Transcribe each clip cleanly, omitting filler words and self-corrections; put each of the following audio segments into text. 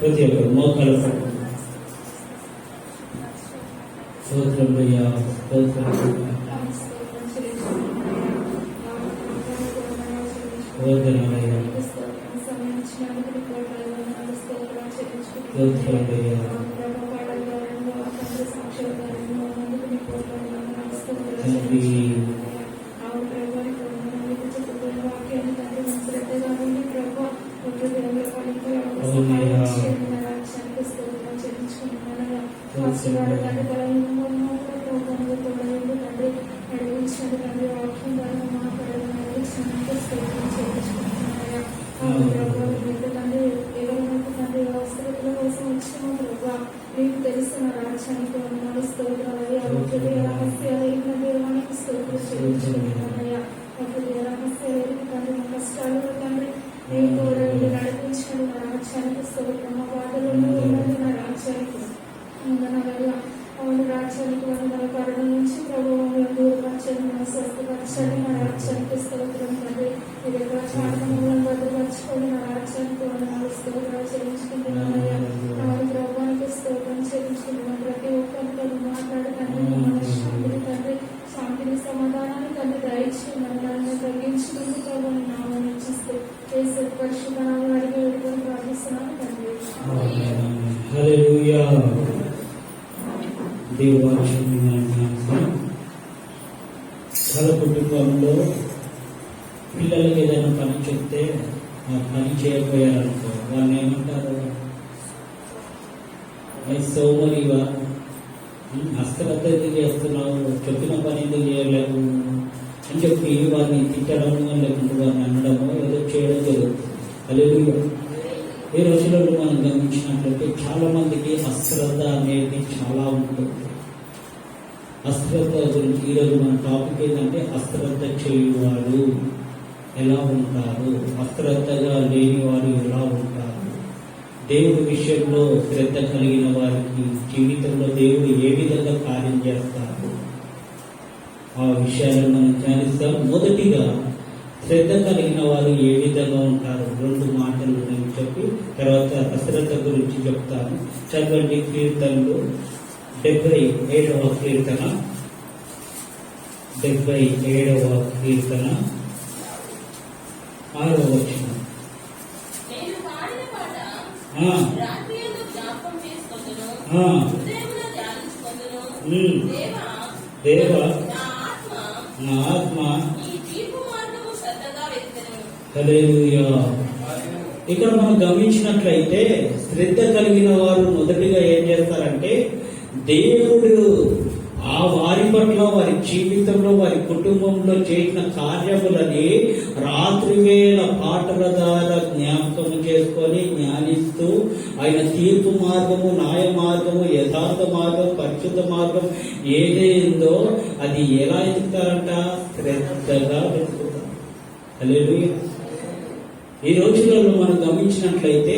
ప్రతి ఒక్కరు మోకాలు పట్టు. స్తోత్రం అయ్యా, స్తోత్రం వందనాలయ్యా, స్తోత్రం అయ్యా. తండ్రి మీకు తెలిసిన రాజ్యానికి వందనాలు, స్తోత్రాలయ్యా. రహస్యాలయ్యా తండ్రి, మా కష్టాలు తండ్రి నేను కూడా నడిపించండి. నా రాజ్యానికి స్తోత్రం. మా బాధలను ఉన్నది నా రాజ్యానికి వందనాలయ్యా. అవును, రాజ్యానికి వందనాల కారణం నుంచి ప్రభుత్వం దూరపరచండి, మన స్వస్థపరచండి. నా రాజ్యానికి స్తోత్రం తండ్రి. ఇది ఎక్కడ చాటమూలం భద్రపరచుకోండి. నా రాజ్యానికి వందనాలు, స్తోత్రాలు చెల్లించుకుంటున్నానయ్యా. అవును, ప్రభుత్వానికి స్తోత్రం చెల్లించుకుంటున్నాం. ప్రతి ఒక్కరితో మాట్లాడకండి, మనశ్శాంతిని తండ్రి, శాంతిని సమాధానాన్ని తండ్రి దయచేయమని నన్ను తగ్గించినందుకు ప్రభుత్వం నామం ఇచ్చిస్తూ చేసే పరిశుద్ధ నామమున అడిగి వేడుకొని ప్రార్థిస్తున్నాను తండ్రి. హల్లెలూయా. వాళ్ళ కుటుంబంలో పిల్లలకి ఏదైనా పని చెప్తే ఆ పని చేయకపోయారనుకో, వాళ్ళు ఏమంటారు? సోమరిగా అశ్రద్ధ ఎందుకు చేస్తున్నావు, చెప్పిన పని ఎందుకు చేయలేవు అని చెప్పి వారిని తిట్టడం లేకుంటే వారిని అనడమో ఏదో చేయడం జరుగుతుంది. హల్లెలూయా. ఈ రోజులలో మనం గమనించినట్లయితే చాలా మందికి అశ్రద్ధ అనేది చాలా ఉంటుంది. అశ్రద్ధ గురించి ఈరోజు మన టాపిక్ ఏంటంటే అశ్రద్ధ చేయువారు ఎలా ఉంటారు, అశ్రద్ధగా లేని వారు ఎలా ఉంటారు, దేవుడి విషయంలో శ్రద్ధ కలిగిన వారికి జీవితంలో దేవుడు ఏ విధంగా కార్యం చేస్తారు, ఆ విషయాలను మనం ధ్యానిస్తాం. మొదటిగా శ్రద్ధ కలిగిన వారు ఏ విధంగా ఉంటారు, 2 మాటలు నేను చెప్పి తర్వాత అశ్రద్ధ గురించి చెప్తాను. చదవండి కీర్తనలు 77వ కీర్తన, 77వ కీర్తన 6వ వచనం. దేవా నా ఆత్మ. హల్లెలూయా. ఇక్కడ మనం గమనించినట్లయితే శ్రద్ధ కలిగిన వారు మొదటిగా ఏం చేస్తారంటే దేవుడు ఆ వారి పట్ల, వారి జీవితంలో, వారి కుటుంబంలో చేసిన కార్యములని రాత్రి వేళ పాటల ద్వారా జ్ఞాపకం చేసుకొని జ్ఞానిస్తూ ఆయన తీర్పు మార్గము, న్యాయ మార్గము, యథార్థ మార్గం, పరిశుద్ధ మార్గం ఏదైందో అది ఎలా ఎదుగుతారంట? శ్రద్ధగా వెతుకుతారు. హల్లెలూయా. ఈ రోజులలో మనం గమనించినట్లయితే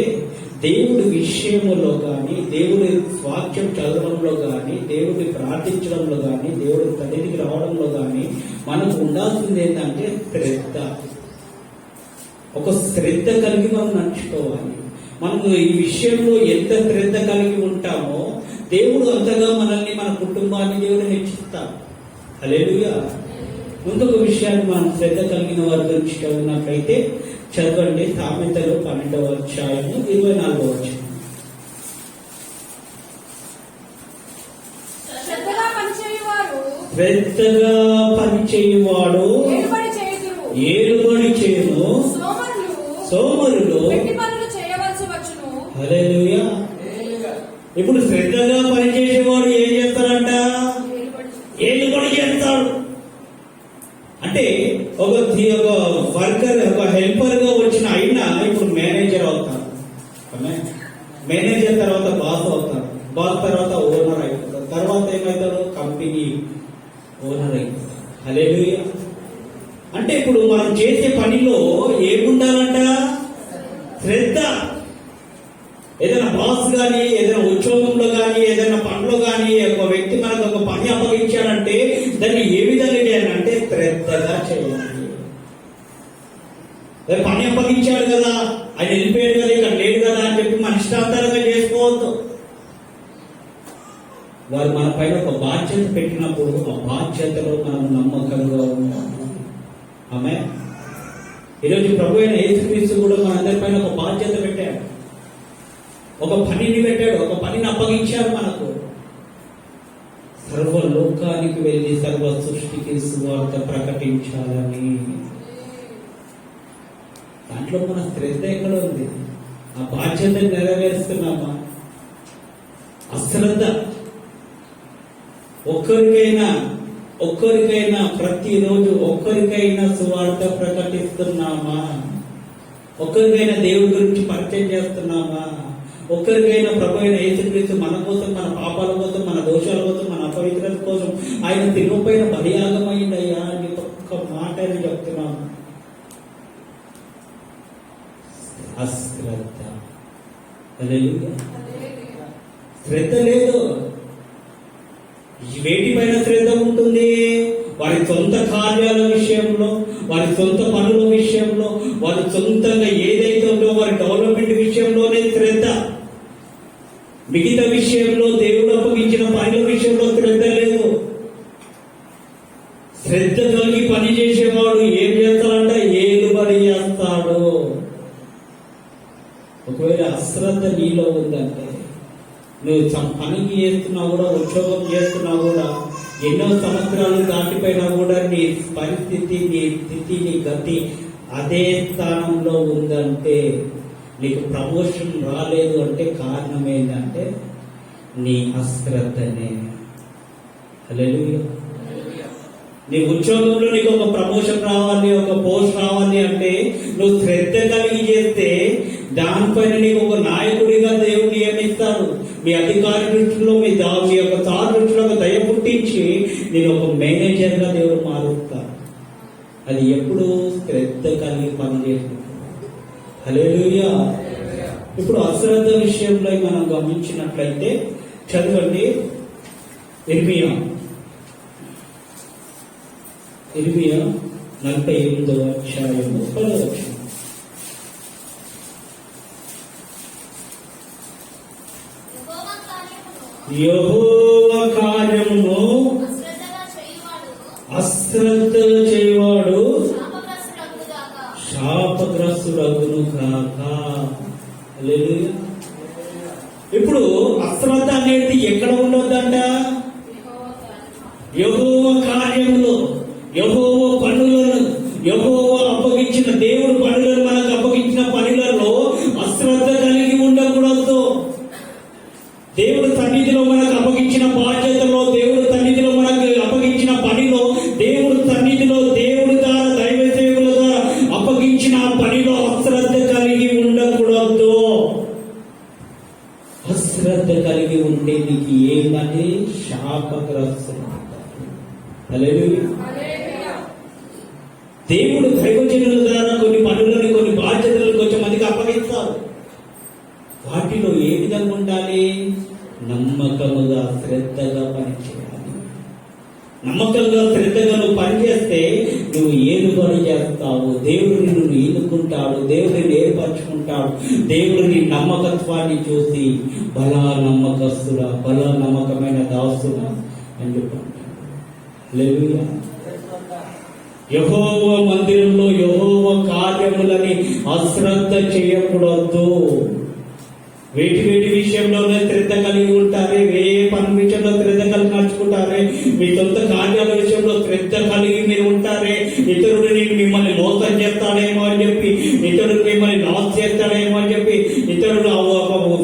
దేవుడి విషయంలో కానీ, దేవుడి వాక్యం చదవడంలో కానీ, దేవుడిని ప్రార్థించడంలో కానీ, దేవుడి సన్నిధికి రావడంలో కానీ మనకు ఉండాల్సింది ఏంటంటే శ్రద్ధ. ఒక శ్రద్ధ కలిగి మనం నడుచుకోవాలి. మనము ఈ విషయంలో ఎంత శ్రద్ధ కలిగి ఉంటామో దేవుడు అంతగా మనల్ని, మన కుటుంబాన్ని దేవుడు హెచ్చిస్తాడు. హల్లెలూయా. ఇంకొక విషయాన్ని మనం శ్రద్ధ కలిగిన వారి గురించి చదివినట్లయితే చదవండి సామెతలు 12వ అధ్యాయము 24వ వచనం. శ్రద్ధగా పనిచేయువాడు ఏలుబడి చేయును, సోమరులు. హల్లెలూయా. ఇప్పుడు శ్రద్ధగా పనిచేసేవాడు ఏం చేస్తారంట? ఏలుబడి చేస్తాడు. అంటే ఒక వర్కర్, ఒక హెల్పర్ గా వచ్చిన అయినా ఇప్పుడు మేనేజర్ అవుతారు. మేనేజర్ తర్వాత బాస్ అవుతారు, బాస్ తర్వాత ఓనర్ అయిపోతారు, తర్వాత ఏమవుతారు? కంపెనీ ఓనర్ అయిపోతారు. హల్లెలూయా. అంటే ఇప్పుడు మనం చేసే పనిలో ఏముండాలంట? శ్రద్ధ. ఏదైనా బాస్ కానీ, ఏదైనా ఉద్యోగంలో కానీ, ఏదైనా పనిలో కానీ ఒక వ్యక్తి మనకు ఒక పని అప్పగించాడంటే దాన్ని ఏ విధంగా చేయాలంటే శ్రద్ధగా చేయాలి. పని అప్పగించాడు కదా, ఆయన వెళ్ళిపోయాడు కదా, ఇక్కడ లేడు కదా అని చెప్పి మన ఇష్టాంతరంగా చేసుకోవద్దు. వారు మన పైన ఒక బాధ్యత పెట్టినప్పుడు ఆ బాధ్యతలో మనం నమ్మకంగా ఉండాలి. ఆమె ఈరోజు ప్రభు అయిన యేసుక్రీస్తు కూడా మనందరి పైన ఒక బాధ్యత పెట్టాడు, ఒక పనిని పెట్టాడు, ఒక పనిని అప్పగించాడు మనకు. సర్వ లోకానికి వెళ్ళి సర్వ సృష్టికి సువార్త ప్రకటించాలని. దాంట్లో మన శ్రద్ధ ఎక్కడ ఉంది? ఆ బాధ్యత నెరవేరుస్తున్నామా? అశ్రద్ధ. ఒక్కరికైనా ప్రతిరోజు ఒక్కరికైనా సువార్త ప్రకటిస్తున్నామా? ఒక్కరికైనా దేవుడి గురించి పరిచయం చేస్తున్నామా? ఒక్కరికైనా ప్రభు అయిన యేసుక్రీస్తు మన కోసం, మన పాపాల కోసం, మన దోషాల కోసం, మన అపవిత్రత కోసం ఆయన తిరుగుపైన బలియాగమైందయ్యా అని ఒక్క మాట అని చెప్తున్నాము. అశ్రద్ధ. శ్రద్ధ లేదు. వేటిపైన శ్రద్ధ ఉంటుంది? వారి సొంత కార్యాల విషయంలో, వారి సొంత పనుల విషయంలో, వారి సొంతంగా ఏదైతే ఉందో వారి డెవలప్మెంట్ విషయంలోనే శ్రద్ధ. మిగతా విషయంలో, దేవుడు అప్పగించిన పనుల విషయంలో శ్రద్ధ లేదు. శ్రద్ధ కలిగి పని చేసేవాడు ఏం చేస్తాడంట? ఏలుబడి చేస్తాడు. ఒకవేళ అశ్రద్ధ నీలో ఉందంటే, నువ్వు పనికి చేస్తున్నా కూడా, ఉద్యోగం చేస్తున్నా కూడా, ఎన్నో సంవత్సరాలు దాటిపోయినా కూడా నీ పరిస్థితి, నీ స్థితి, నీ గతి అదే స్థానంలో ఉందంటే, నీకు ప్రమోషన్ రాలేదు అంటే కారణం ఏంటంటే నీ అశ్రద్ధనే. హల్లెలూయా. నీ ఉద్యోగంలో నీకు ఒక ప్రమోషన్ రావాలి, ఒక పోస్ట్ రావాలి అంటే నువ్వు శ్రద్ధ కలిగి చేస్తే దానిపైన నీకు ఒక నాయకుడిగా దేవుడు నియమిస్తాడు. మీ అధికారి దృష్టిలో, మీ యొక్క సార్ దృష్టిలో ఒక దయ పుట్టించి నేను ఒక మేనేజర్గా దేవుడు మారుస్తాడు. అది ఎప్పుడు శ్రద్ధ కలిగి పనిచేస్తుంది. హల్లెలూయా. ఇప్పుడు అశ్రద్ధ విషయంలో మనం గమనించినట్లయితే చదవండి ఇర్మియా 48వ అధ్యాయము 10వ వచనం. యెహోవా కార్యమును అశ్రద్ధ చేయవాడు శాపగ్రస్తుడగును కాక. హల్లెలూయా. ఇప్పుడు అశ్రద్ధ అనేది ఎక్కడ ఉండొద్దంట? యెహోవా కార్యములో, యెహోవా పనులను, యెహోవా అప్పగించిన దేవుడు పనులను, మనకు అప్పగించిన పనులలో అశ్రద్ధ కలిగి ఉండకూడదు. దేవుడు సన్నిధిలో మనకు అప్పగించిన బాధ్యతలో, దేవుడు సన్నిధిలో మనకు అప్పగించిన పనిలో, దేవుడు సన్నిధిలో దేవుడు ద్వారా, దైవ సేవకుల ద్వారా అప్పగించిన పనిలో అశ్రద్ధ కలిగి ఉండకూడదు. అశ్రద్ధ కలిగి ఉంటే నీకు ఏమని? శాపగ్రస్తుడు. హల్లెలూయా. దేవుడు దైవజనుల ద్వారా కొన్ని పనులను, కొన్ని బాధ్యతలను కొంచెం మందికి అప్పగిస్తారు. వాటిలో ఏ విధంగా ఉండాలి? నమ్మకముగా, శ్రద్ధగా పనిచేయాలి. నమ్మకంగా, శ్రద్ధగా నువ్వు పనిచేస్తే నువ్వు ఏలుబడి చేస్తావు. దేవుడు నిన్ను ఎన్నుకుంటాడు, దేవుడు ఏర్పరచుకుంటాడు. దేవుడు నీ నమ్మకత్వాన్ని చూసి బలా నమ్మకస్తుడా, బలా నమ్మకమైన దాసుడా అని చెప్పంటాడు. హల్లెలూయా. యెహోవా మందిరంలో యెహోవా కార్యములని అశ్రద్ధ చేయకూడదు. వేటి విషయంలోనే శ్రద్ధ కలిగి ఉంటారే, ఏ పని విషయంలో శ్రద్ధ కలిగి నడుచుకుంటారే, మీ సొంత కార్యాల విషయంలో శ్రద్ధ కలిగి మీరు ఉంటారే. ఇతరుడు మిమ్మల్ని మోసం చేస్తాడేమో అని చెప్పి, ఇతరుడు మిమ్మల్ని లాస్ చేస్తాడేమో అని చెప్పి, ఇతరుడు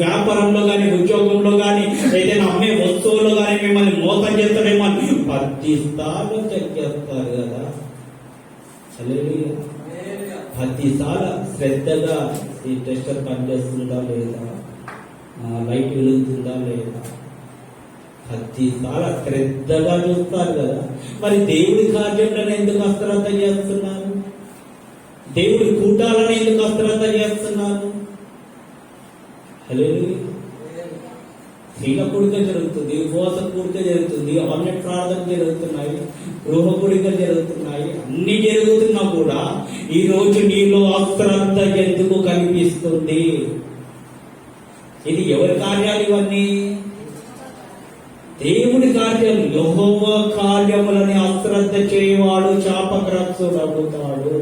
వ్యాపారంలో కానీ, ఉద్యోగంలో కానీ, ఏదైనా అమ్మే వస్తువుల్లో కానీ మిమ్మల్ని మోసం చేస్తాడేమో అని ప్రతిసార్లు చెక్ చేస్తారు కదా. హల్లెలూయా. ప్రతిసారి శ్రద్ధగా ఈ టెస్టర్ పనిచేస్తుందా లేదా, లైట్ వెలుగుతుందా లేదా, ప్రతిసారి శ్రద్ధగా చూస్తారు కదా. మరి దేవుడి కార్యంలో ఎందుకు అశ్రద్ధ చేస్తున్నారు? దేవుడి కూటాలను ఎందుకు అశ్రద్ధ చేస్తున్నారు? హల్లెలూయా. స్త్రీల కూడిక జరుగుతుంది, ఉపవాస కూడిక జరుగుతుంది, ఆన్లైన్ ప్రార్థన జరుగుతున్నాయి, గృహ కూడిక జరుగుతున్నాయి. అన్ని జరుగుతున్నా కూడా ఈ రోజు నీలో అశ్రద్ధ ఎందుకు కనిపిస్తుంది? ఇది ఎవరి కార్యాలు ఇవన్నీ? దేవుడి కార్యాలు. యెహోవా కార్యములని అశ్రద్ధ చేయవాడు శాపగ్రస్తుడవుతాడు.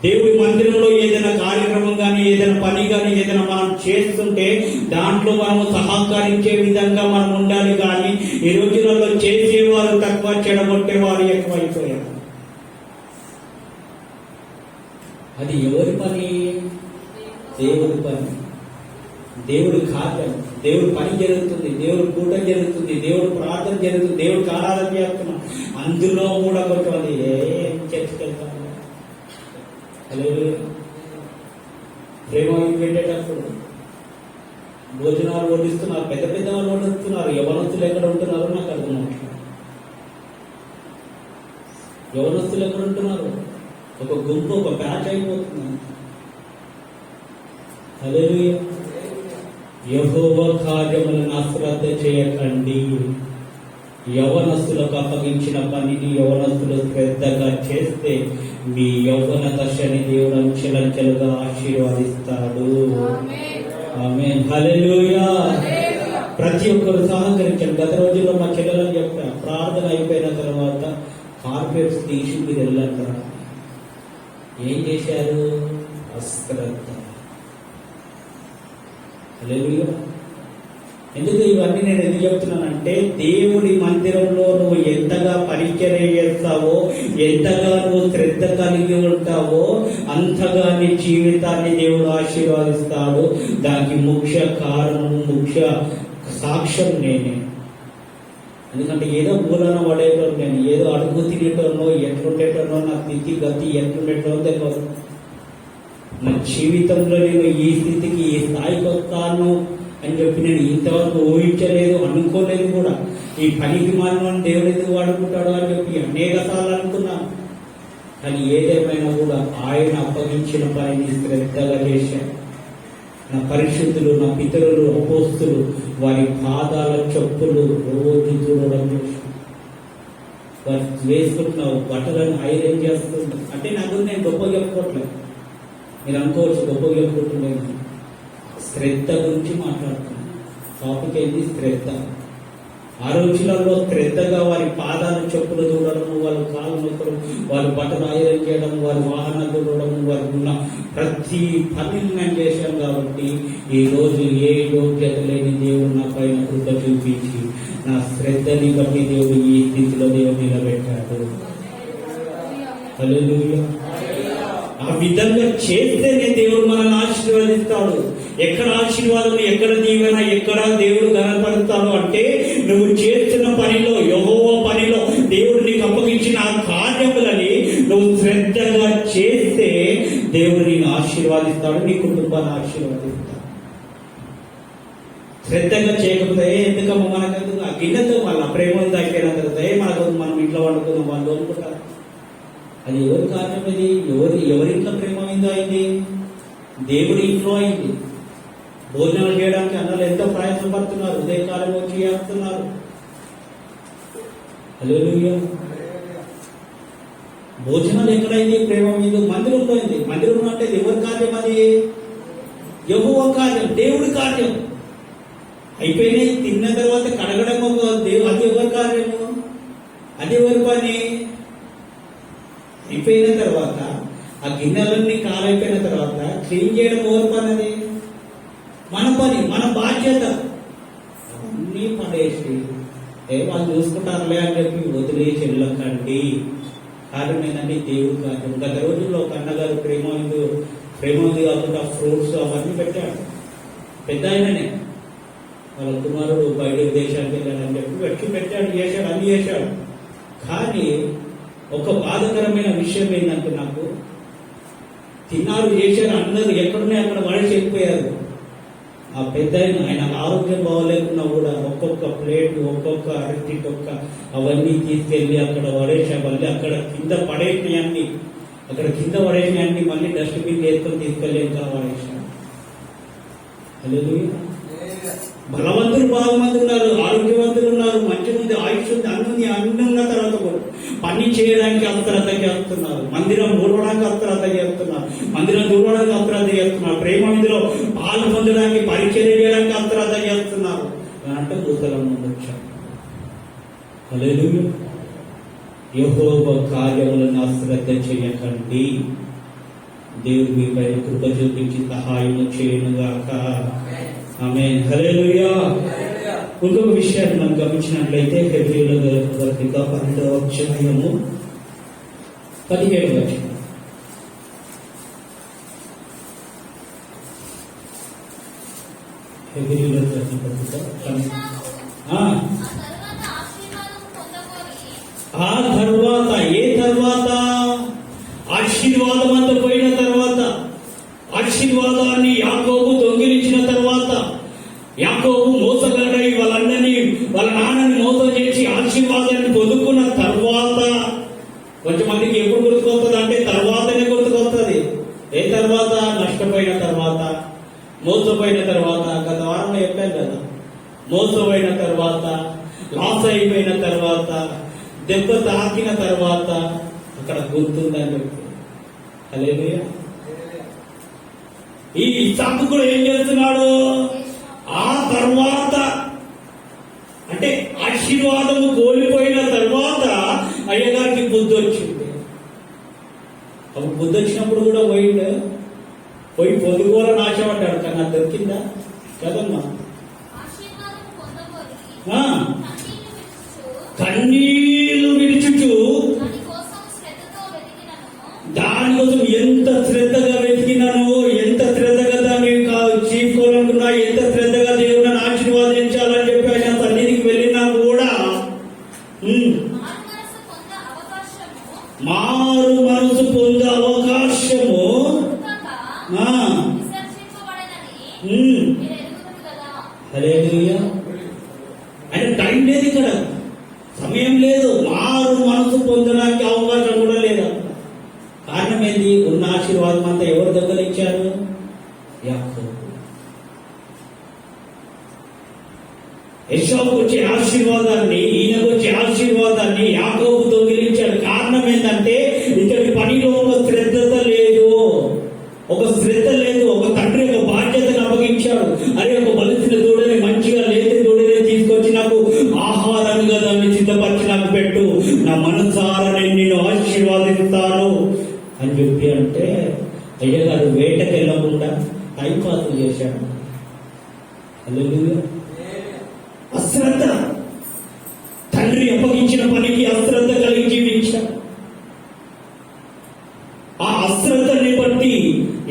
దేవుడి మందిరంలో ఏదైనా కార్యక్రమం కానీ, ఏదైనా పని కానీ, ఏదైనా మనం చేస్తుంటే దాంట్లో మనము సహకరించే విధంగా మనం ఉండాలి. కానీ ఈ రోజులలో చేసేవారు తక్కువ, చెడగొట్టేవారు ఎక్కువైపోయారు. అది ఎవరి పని? దేవుడి పని, దేవుడి కార్యం. దేవుడి పని జరుగుతుంది, దేవుడి కూటం జరుగుతుంది, దేవుడి ప్రార్థన జరుగుతుంది, దేవుడికి ఆరాధన చేస్తున్నాం. అందులో కూడా కొంచెం ఏం చర్చకెళ్తాము. ప్రేమ పెట్టేటప్పుడు భోజనాలు వడ్డిస్తున్నారు, పెద్ద పెద్ద వాళ్ళు వడ్డిస్తున్నారు. యవనస్తులు ఎక్కడ ఉంటున్నారో నాకు అర్థం అవుతుంది. యవనస్తులు ఎక్కడ ఉంటున్నారు? ఒక గుంపు, ఒక బ్యాచ్ అయిపోతుంది. హల్లెలూయా. యెహోవా కార్యములను అశ్రద్ధ చేయకండి. యవనస్తులకు అప్పగించిన పనిని యవనస్తులు శ్రద్ధగా చేస్తే మీ యవ్వన దశని దేవుడు అంచెలంచెలుగా ఆశీర్వదిస్తాడు. ఆమేన్. హల్లెలూయా. ప్రతి ఒక్కరు సహకరించండి. గత రోజుల్లో మా చెల్లెలని చెప్పా, ప్రార్థన అయిపోయిన తర్వాత కార్పెట్స్ తీసి మీరు వెళ్ళంటారా. ఏం చేశారు? అశ్రద్ధ. హల్లెలూయా. ఎందుకు ఇవన్నీ నేను ఎందుకు చెప్తున్నానంటే, దేవుడి మందిరంలో నువ్వు ఎంతగా పరిచర్య చేస్తావో, ఎంతగా నువ్వు శ్రద్ధ కలిగి ఉంటావో అంతగా నీ జీవితాన్ని దేవుడు ఆశీర్వదిస్తాడు. దానికి ముఖ్య కారణం, ముఖ్య సాక్ష్యం నేనే. ఎందుకంటే ఏదో మూలన పడేటోను నేను, ఏదో అడుగు తినేటోనో, ఎట్లుండేటోనో, నా స్థితి గతి ఎట్లుండేటో తెలియదు. నా జీవితంలో నేను ఈ స్థితికి, ఈ స్థాయికి వస్తాను అని చెప్పి నేను ఇంతవరకు ఊహించలేదు, అనుకోలేదు కూడా. ఈ పనికి మానవుని దేవుడు ఎందుకు వాడుకుంటాడు అని చెప్పి అనేక సార్లు అనుకున్నాను. కానీ ఏదేమైనా కూడా ఆయన అప్పగించిన పనిని శ్రద్ధగా చేశాను. నా పరిశుద్ధులు, నా పితరులు, అపోస్తులు వారి పాదాల చెప్పులు రోజు చూడడం చేశాను. వారు వేసుకుంటున్న బట్టలను ఐరన్ చేస్తుంది. అంటే నా గురించి నేను గొప్ప చెప్పుకోవట్లేదు. మీరు అనుకోవచ్చు గొప్ప చెప్పుకుంటున్నాను. శ్రద్ధ గురించి మాట్లాడుతున్నాను. టాపిక్ ఏంటి? శ్రద్ధ. ఆ రోజులలో శ్రద్ధగా వారి పాదాల చెప్పులు చూడడం, వాళ్ళ కాళ్ళు నొక్కడం, వాళ్ళ బట్టలు ఐరన్ చేయడం, వారి వాహనాలు చూడడం, వారికి ఉన్న ప్రతి పనిని నేను చేశాను. కాబట్టి ఈ రోజు ఏ యోగ్యత లేని దేవుడు నా పైన కృప చూపించి నా శ్రద్ధని బట్టి దేవుడు ఈ స్థితిలో దేవుడు నిలబెట్టాడు. హల్లెలూయా. ఆ విధంగా చేస్తేనే దేవుడు మనల్ని ఆశీర్వదిస్తాడు. ఎక్కడ ఆశీర్వాదం, ఎక్కడ దీవెన, ఎక్కడ దేవుడు కనపడతాడు అంటే నువ్వు చేస్తున్న పనిలో, యెహోవా పనిలో దేవుడు నీకు అప్పగించిన ఆ కార్యములని నువ్వు శ్రద్ధగా చేస్తే దేవుడు నీకు ఆశీర్వాదిస్తాడు, నీ కుటుంబాన్ని ఆశీర్వదిస్తాడు. శ్రద్ధగా చేయకపోతే ఎందుకమ్మా మనకు ఆ గిన్నెతో మళ్ళీ ప్రేమ అయిపోయిన తర్వాత మనకు మనం ఇంట్లో వండుకున్నాం వాళ్ళు అనుకుంటారు. అది ఎవరి కార్యం? అది ఎవరింట్లో ప్రేమ అయిందో అయింది? దేవుడి ఇంట్లో అయింది. భోజనాలు చేయడానికి అన్నలు ఎంతో ప్రయత్నం పడుతున్నారు, ఉదయకాలం వచ్చి చేస్తున్నారు. హల్లెలూయా. భోజనాలు ఎక్కడైంది? ప్రేమ మీద మందిరంలో అయింది. మందిరంలో అంటే ఎవరి కార్యం? అది యెహోవా కార్యం, దేవుడి కార్యం. అయిపోయినాయి. తిన్న తర్వాత కడగడం అది ఎవరి కార్యము? అది ఎవరి పని? అయిపోయిన తర్వాత ఆ గిన్నెలన్నీ కాలైపోయిన తర్వాత క్లీన్ చేయడం ఎవరి పని? అది మన పని, మన బాధ్యత. అన్నీ పడేసి వాళ్ళు చూసుకుంటారులే అని చెప్పి వదిలేసి వెళ్ళకండి. కారణం ఏంటంటే దేవుడి కార్యం. గత రోజుల్లో ఒక అన్నగారు ప్రేమ కాకుండా ఫ్రూట్స్ అవన్నీ పెట్టాడు. పెద్ద ఆయననే, వాళ్ళ కుమారుడు బయట దేశానికి వెళ్ళాడని చెప్పి వచ్చి పెట్టాడు, చేశాడు, అన్ని చేశాడు. కానీ ఒక బాధకరమైన విషయం ఏంటంటే, నాకు తిన్నారు, చేశారు, అందరూ ఎక్కడున్నాయి అక్కడ పడేసి వెళ్ళిపోయారు. ఆ పెద్ద ఆయన ఆరోగ్యం బాగోలేకున్నా కూడా ఒక్కొక్క ప్లేట్, ఒక్కొక్క అరటి ఒక్క అవన్నీ తీసుకెళ్లి అక్కడ పడేసా. మళ్ళీ అక్కడ కింద పడేసినవన్నీ మళ్ళీ డస్ట్బిన్ వేసుకొని తీసుకెళ్ళి ఇంకా పడేసా. హల్లెలూయా. బలవంతులు బాగా మంది ఉన్నారు, ఆరోగ్యవంతులు ఉన్నారు, మంచి మంది ఆయుష్ ఉంది, అన్ని ఉన్న తర్వాత కూడా పని చేయడానికి అశ్రద్ధ చేస్తున్నారు, మందిరం ఊడవడానికి అశ్రద్ధ చేస్తున్నారు, మందిరం దూడడానికి అశ్రద్ధ చేస్తున్నారు, ప్రేమ విధిలో పాలు పొందడానికి పరిచర్య చేయడానికి అశ్రద్ధ చేస్తున్నారు అంటే భూతలం ముందు వచ్చారు. హల్లెలూయా. యెహోవా కార్యములను అశ్రద్ధ చేయకండి. దేవుడు మీపై కృప చూపించి సహాయం చేయనుగాక. ఆమేన్. హల్లెలూయా. ఇంకొక విషయాన్ని మనం గమనించినట్లయితే హెబ్రీయుల పత్రిక 12వ అధ్యాయము 17వ వచనం. హెబ్రీయుల పత్రిక ఆ తర్వాత ఏ తర్వాత ఆశీర్వాదం అంతా పోయిన తర్వాత, ఆశీర్వాదాన్ని యాకోబు దొంగిలించిన తర్వాత, యాకోబు మోసగాడై వాళ్ళ నాన్నని మోసం చేసి ఆశీర్వాదాన్ని పొందుకున్న తర్వాత, కొంతమందికి ఎప్పుడు గుర్తుకొస్తుంది అంటే తర్వాతనే గుర్తుకొస్తుంది. ఏ తర్వాత? నష్టపోయిన తర్వాత, మోసపోయిన తర్వాత. గత వారంలో చెప్పాను కదా, మోసపోయిన తర్వాత, లాస్ అయిపోయిన తర్వాత, దెబ్బ తాకిన తర్వాత అక్కడ గుర్తుందని చెప్పి. హల్లెలూయా. ఈ ఇస్సాకు కూడా ఏం చేస్తున్నాడు? ఆ తర్వాత అంటే ఆశీర్వాదము కోల్పోయిన తర్వాత అయ్యగారికి బుద్ధి వచ్చింది. అప్పుడు బుద్ధి వచ్చినప్పుడు కూడా పోయి పొదుగోలని ఆశపడ్డాడు, కానీ నాకు దొరికిందా? కదమ్మా. కన్నీళ్లు విడుచుచు దానికోసం ఎంత శ్రద్ధగా వెతికినాను, ఎంత శ్రద్ధగా దాన్ని చీపుకోవాలనుకున్నా, ఎంత శ్రద్ధగా దేవుని ఆశీర్వాదించాలని చెప్పి ఆయన సన్నిధికి వెళ్ళినా కూడా మారు మనసు పొందే అవకాశము హల్లెలూయా. ఆయన టైం లేదు, ఇక్కడ సమయం లేదు, మారు మనసు పొందడానికి అవకాశం కూడా లేదు. కారణం ఏంది? ఉన్న ఆశీర్వాదం అంతా ఎవరి దగ్గర ఇచ్చారు? యాకోబు. ఎసావుకు వచ్చే ఆశీర్వాదాన్ని, ఈయనకు వచ్చే ఆశీర్వాదాన్ని యాకోబు దొంగిలించాడు. కారణం ఏంటంటే ఇతడి పనిలో ఒక శ్రద్ధత లేదు, ఒక శ్రద్ధ లేదు. ఒక తండ్రి ఒక బాధ్యతను అప్పగించాడు. అరే, ఒక బలిసిన దూడని, మంచిగా లేని దూడని తీసుకొచ్చి నాకు ఆహారంగా దాన్ని సిద్ధపరిచి నాకు పెట్టు, నా మనసారా నేను నిన్ను ఆశీర్వాదిస్తాను అని చెప్పి అంటే అయ్యగారు వేటకి వెళ్ళకుండా టైం పాస్ చేశాడు. హల్లెలూయా. అశ్రద్ధ, తండ్రి అప్పగించిన పనికి అశ్రద్ధ కలిగి జీవించాడు. ఆ అశ్రద్ధని బట్టి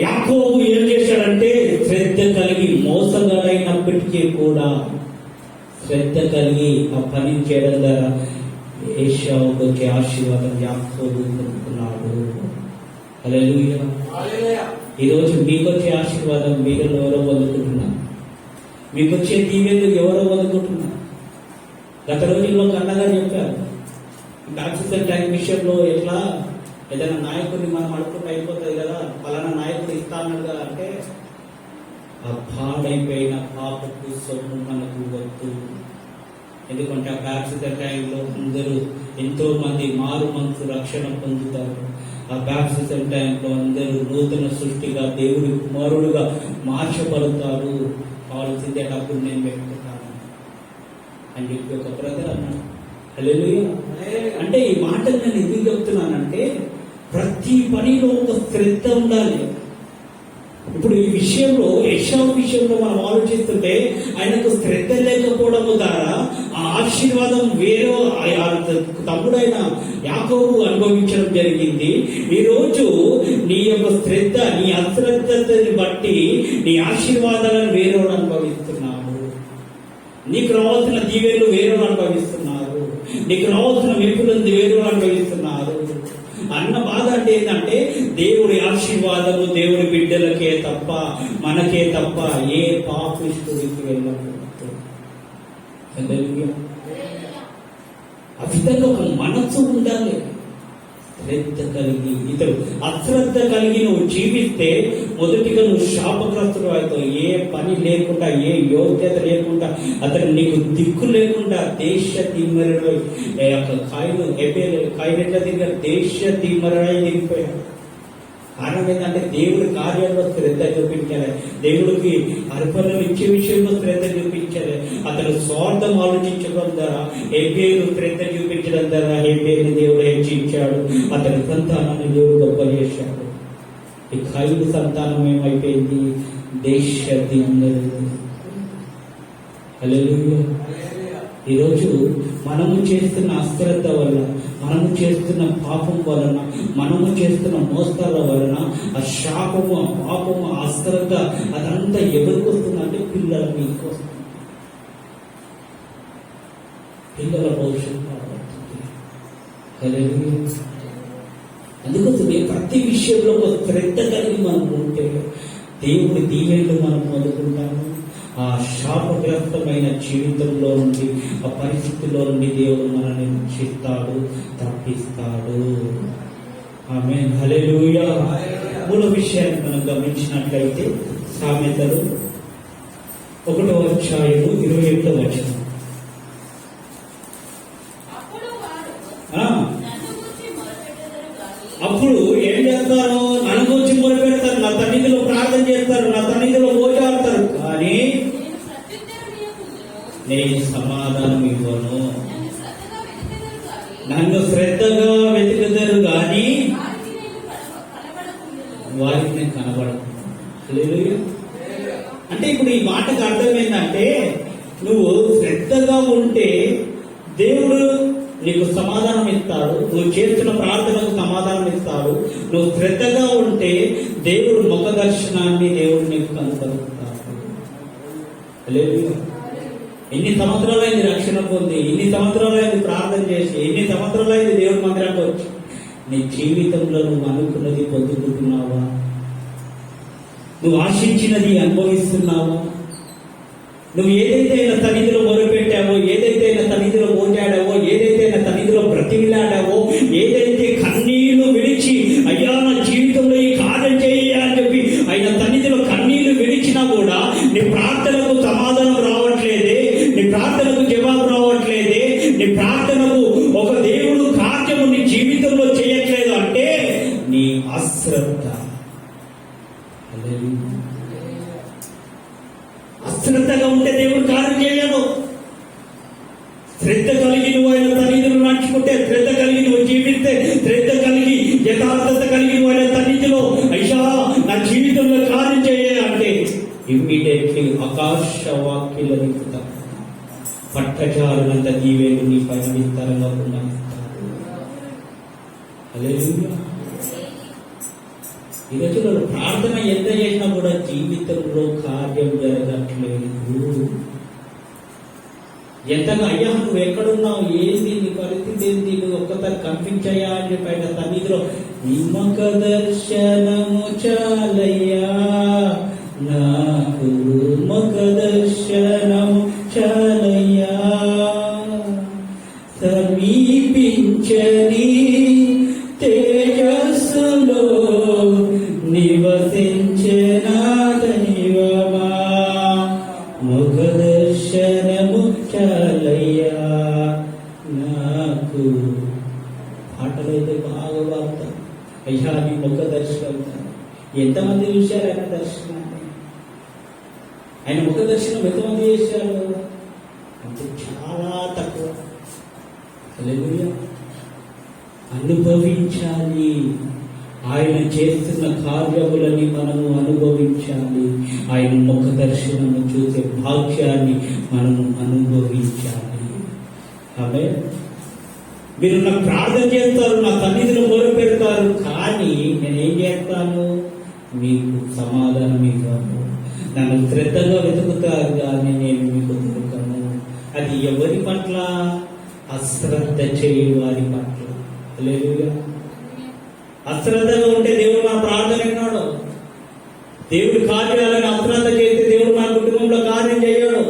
యాకోబు ఏం చేశాడంటే శ్రద్ధ కలిగి, మోసగాడైనప్పటికీ కూడా శ్రద్ధ కలిగి ఆ పని చేయడం ద్వారా ఏశావుకు వచ్చే ఆశీర్వాదం యాకోబు పొందుకున్నాడు. హల్లెలూయా. ఈరోజు మీకు వచ్చే ఆశీర్వాదం మీరు ఎవరో పొందుకుంటున్నారు, మీకు వచ్చే దీవెనలు ఎవరో పొందుకుంటున్నారు. గత రోజుల్లో కన్నగారు చెప్పారు, ఆక్సిజన్ ట్యాంక్ విషయంలో ఎట్లా ఏదైనా నాయకుడిని మనం అడుగుతుంటే అయిపోతుంది కదా, పలానా నాయకుడు ఇస్తా అన్నాడు కదా అంటే, ఆ పాడైపోయిన పాపకు సొమ్ము మనకు వద్దు. ఎందుకంటే ఆ బ్యాప్టిజం టైంలో అందరూ ఎంతో మంది మారు మనసు రక్షణ పొందుతారు. ఆ బ్యాప్టిజం టైంలో అందరూ నూతన సృష్టిగా దేవుడి కుమారుడుగా మార్చబడతారు. కావాల్సిందే డబ్బులు నేను పెట్టుకుంటాను అని చెప్పి ఒక బ్రదర్ అన్నాడు. హల్లెలూయా. అంటే ఈ మాటలు నేను ఎందుకు చెప్తున్నానంటే ప్రతి పనిలో ఒక శ్రద్ధ ఉండాలి. ఇప్పుడు ఈ విషయంలో, ఏశావు విషయంలో మనం ఆలోచిస్తుంటే ఆయనకు శ్రద్ధ లేకపోవడం ద్వారా ఆ ఆశీర్వాదం వేరే తమ్ముడైన యాకోబు అనుభవించడం జరిగింది. ఈ రోజు నీ యొక్క శ్రద్ధ, నీ అశ్రద్ధని బట్టి నీ ఆశీర్వాదాలను వేరే అనుభవిస్తున్నావు. నీకు రావాల్సిన దీవెనలు వేరే అనుభవిస్తున్నారు, నీకు రావాల్సిన మెప్పులను వేరే అనుభవిస్తున్నారు. అన్న బాధ అంటే ఏంటంటే దేవుడి ఆశీర్వాదము దేవుడి బిడ్డలకే తప్ప, మనకే తప్ప ఏ పాపిష్టుడికి వెళ్ళకూడదు. ఆ విధంగా ఒక మనస్సు ఉండాలి. శ్రద్ధ కలిగి ఇతరు అశ్రద్ధ కలిగి నువ్వు జీవిస్తే మొదటిగా నువ్వు శాపగ్రస్తుడు అవుతావు. ఏ పని లేకుండా, ఏ యోగ్యత లేకుండా, అతను నీకు దిక్కు లేకుండా దేశ తిమ్మరుడు కాయనెట్ల దగ్గర దేశ తిమ్మరుడై దిగిపోయాడు. కారణం ఏంటంటే దేవుడి కార్యంలో శ్రద్ధ చూపించాలి, దేవుడికి అర్పణలు ఇచ్చే విషయంలో శ్రద్ధ చూపించాలి. అతను స్వార్థం ఆలోచించడం ద్వారా హేబేలు శ్రద్ధ చూపించడం ద్వారా హేబేలు దేవుడు హెచ్చించాడు. అతని సంతానాన్ని దేవుడు గొప్ప చేశాడు. ఈ ఖాయిదు సంతానం ఏమైపోయింది? దేశ తిమ్మరుడు. హల్లెలూయా. ఈరోజు మనము చేస్తున్న అశ్రద్ధ వల్ల, మనము చేస్తున్న పాపం వలన, మనము చేస్తున్న మోస్తాల వలన ఆ శాపము, ఆ పాపము, ఆ అశ్రద్ధ అదంతా ఎవరికి వస్తుందంటే పిల్లల మీకు వస్తుంది. పిల్లల భవిష్యత్తు కాబడుతుంది. అందుకోసమే ప్రతి విషయంలో ఒక శ్రద్ధ కలిగి మనం ఉంటే దేవుడి దీవెనలు మనం పొందుకుంటాము. ఆ శాపగ్రస్తమైన జీవితంలో నుండి, ఆ పరిస్థితిలో నుండి దేవుడు మనల్ని రక్షిస్తాడు, తప్పిస్తాడు. ఆమేన్. హల్లెలూయా. మూడో విషయాన్ని మనం గమనించినట్లయితే సామెతలు 1:28 అప్పుడు ఏం చేస్తారు? నన్ను గురించి మొదలుపెడతారు, నా సన్నిధిలో ప్రార్థన చేస్తారు, నా సన్నిధిలో మోచాడతారు, కానీ నేను సమాధానం ఇవ్వను. నన్ను శ్రద్ధగా వెతుకుతారు కానీ వారికి కనబడలేదు. అంటే ఇప్పుడు ఈ మాటకు అర్థం ఏంటంటే, నువ్వు శ్రద్ధగా ఉంటే దేవుడు నీకు సమాధానం ఇస్తాడు, నువ్వు చేస్తున్న ప్రార్థనకు సమాధానం ఇస్తాడు. నువ్వు శ్రద్ధగా ఉంటే దేవుడు ముఖ దర్శనాన్ని దేవుడు నీకు కనపరుస్తాడు. ఎన్ని సంవత్సరాలైంది రక్షణ పొంది, ఎన్ని సంవత్సరాలైంది ప్రార్థన చేసి, ఎన్ని సంవత్సరాలైంది దేవుడి మందిరానికి వచ్చి, నీ జీవితంలో నువ్వు అనుకున్నది పొందుకుంటున్నావా? నువ్వు ఆశించినది అనుభవిస్తున్నావా? నువ్వు ఏదైతే ఆయన సన్నిధిలో మొదలుపెట్టావో, ఏదైతే ఆయన సన్నిధిలో మోటాడావో, ఏదైతే ఆయన సన్నిధిలో బ్రతిమిలాడావో, ఏదైతే కన్నీళ్లు విడిచి అయ్యా నా జీవితంలో ఈ కార్యం చేయ అని చెప్పి ఆయన సన్నిధిలో కన్నీళ్లు విడిచినా కూడా నీ ప్రార్థనకు సమాధానం రావట్లేదే, నీ ప్రార్థనకు జవాబు రావట్లేదే, నీ ప్రార్థనకు ఒక దేవుడు కార్యము నీ జీవితంలో చేయట్లేదు అంటే నీ అశ్రద్ధ. అశ్రద్ధగా ఉంటే దేవుడు కార్యం చేయను. శ్రద్ధ కలిగి నువ్వు ఆయన సన్నిధిలో నడుచుకుంటే, శ్రద్ధ కలిగి నువ్వు జీవిస్తే, శ్రద్ధ కలిగి యథార్థత కలిగి నువ్వు ఆయన సన్నిధిలో అయ్యా నా జీవితంలో కార్యం చేయ అంటే ఇమ్మీడియట్లీ ఆకాశ వాక్యుల పట్టజారులంత దీవేలు నీ పైన విస్తారంగా ఉన్నాయిస్తారు. హల్లెలూయా. ఈ రోజుల్లో ప్రార్థన ఎంత చేసినా కూడా జీవితంలో కార్యం జరగట్లేదు. ఎంతగా అయ్యా నువ్వు ఎక్కడున్నావు, ఏంది నీ పరిస్థితి ఏంది, నువ్వు ఒక్కసారి కనిపించాయా అని చెప్పి ఆయన సన్నిధిలో నిమ్మక దర్శనము చాలయ్యా, నాకు ముఖ దర్శనము చాలయ్యా, సమీపించని తేజస్సులో నివసించిన దైవమా, ముఖ దర్శనము చాలయ్యా నాకు. పాటలైతే బాగా వాడతారు, అయ్యా నీ ముఖ దర్శనం. ఎంతమంది చూశారు ఆయన దర్శనాన్ని? ఆయన ముఖ దర్శనం ఎంతమంది చేశారు అంటే చాలా తక్కువ. హల్లెలూయా. అనుభవించాలి, ఆయన చేస్తున్న కార్యములని మనము అనుభవించాలి. ఆయన ముఖ దర్శనము చూసే భాగ్యాన్ని మనము అనుభవించాలి. ఆమేన్. మీరు నాకు ప్రార్థన చేస్తారు, నా సన్నిధిలో మొదలు పెడతారు, కానీ నేనేం చేస్తాను? మీకు సమాధానం ఇవ్వను. నన్ను శ్రద్ధగా వెతుకుతారు కానీ నేను మీకు దొరకను. అది ఎవరి పట్ల? అశ్రద్ధ చేయు వారి పట్ల. హల్లెలూయా. అశ్రద్ధగా ఉంటే దేవుడు నా ప్రార్థన విన్నాడు. దేవుడి కార్యాలను అశ్రద్ధ చేస్తే దేవుడు మన కుటుంబంలో కార్యం చేయడు.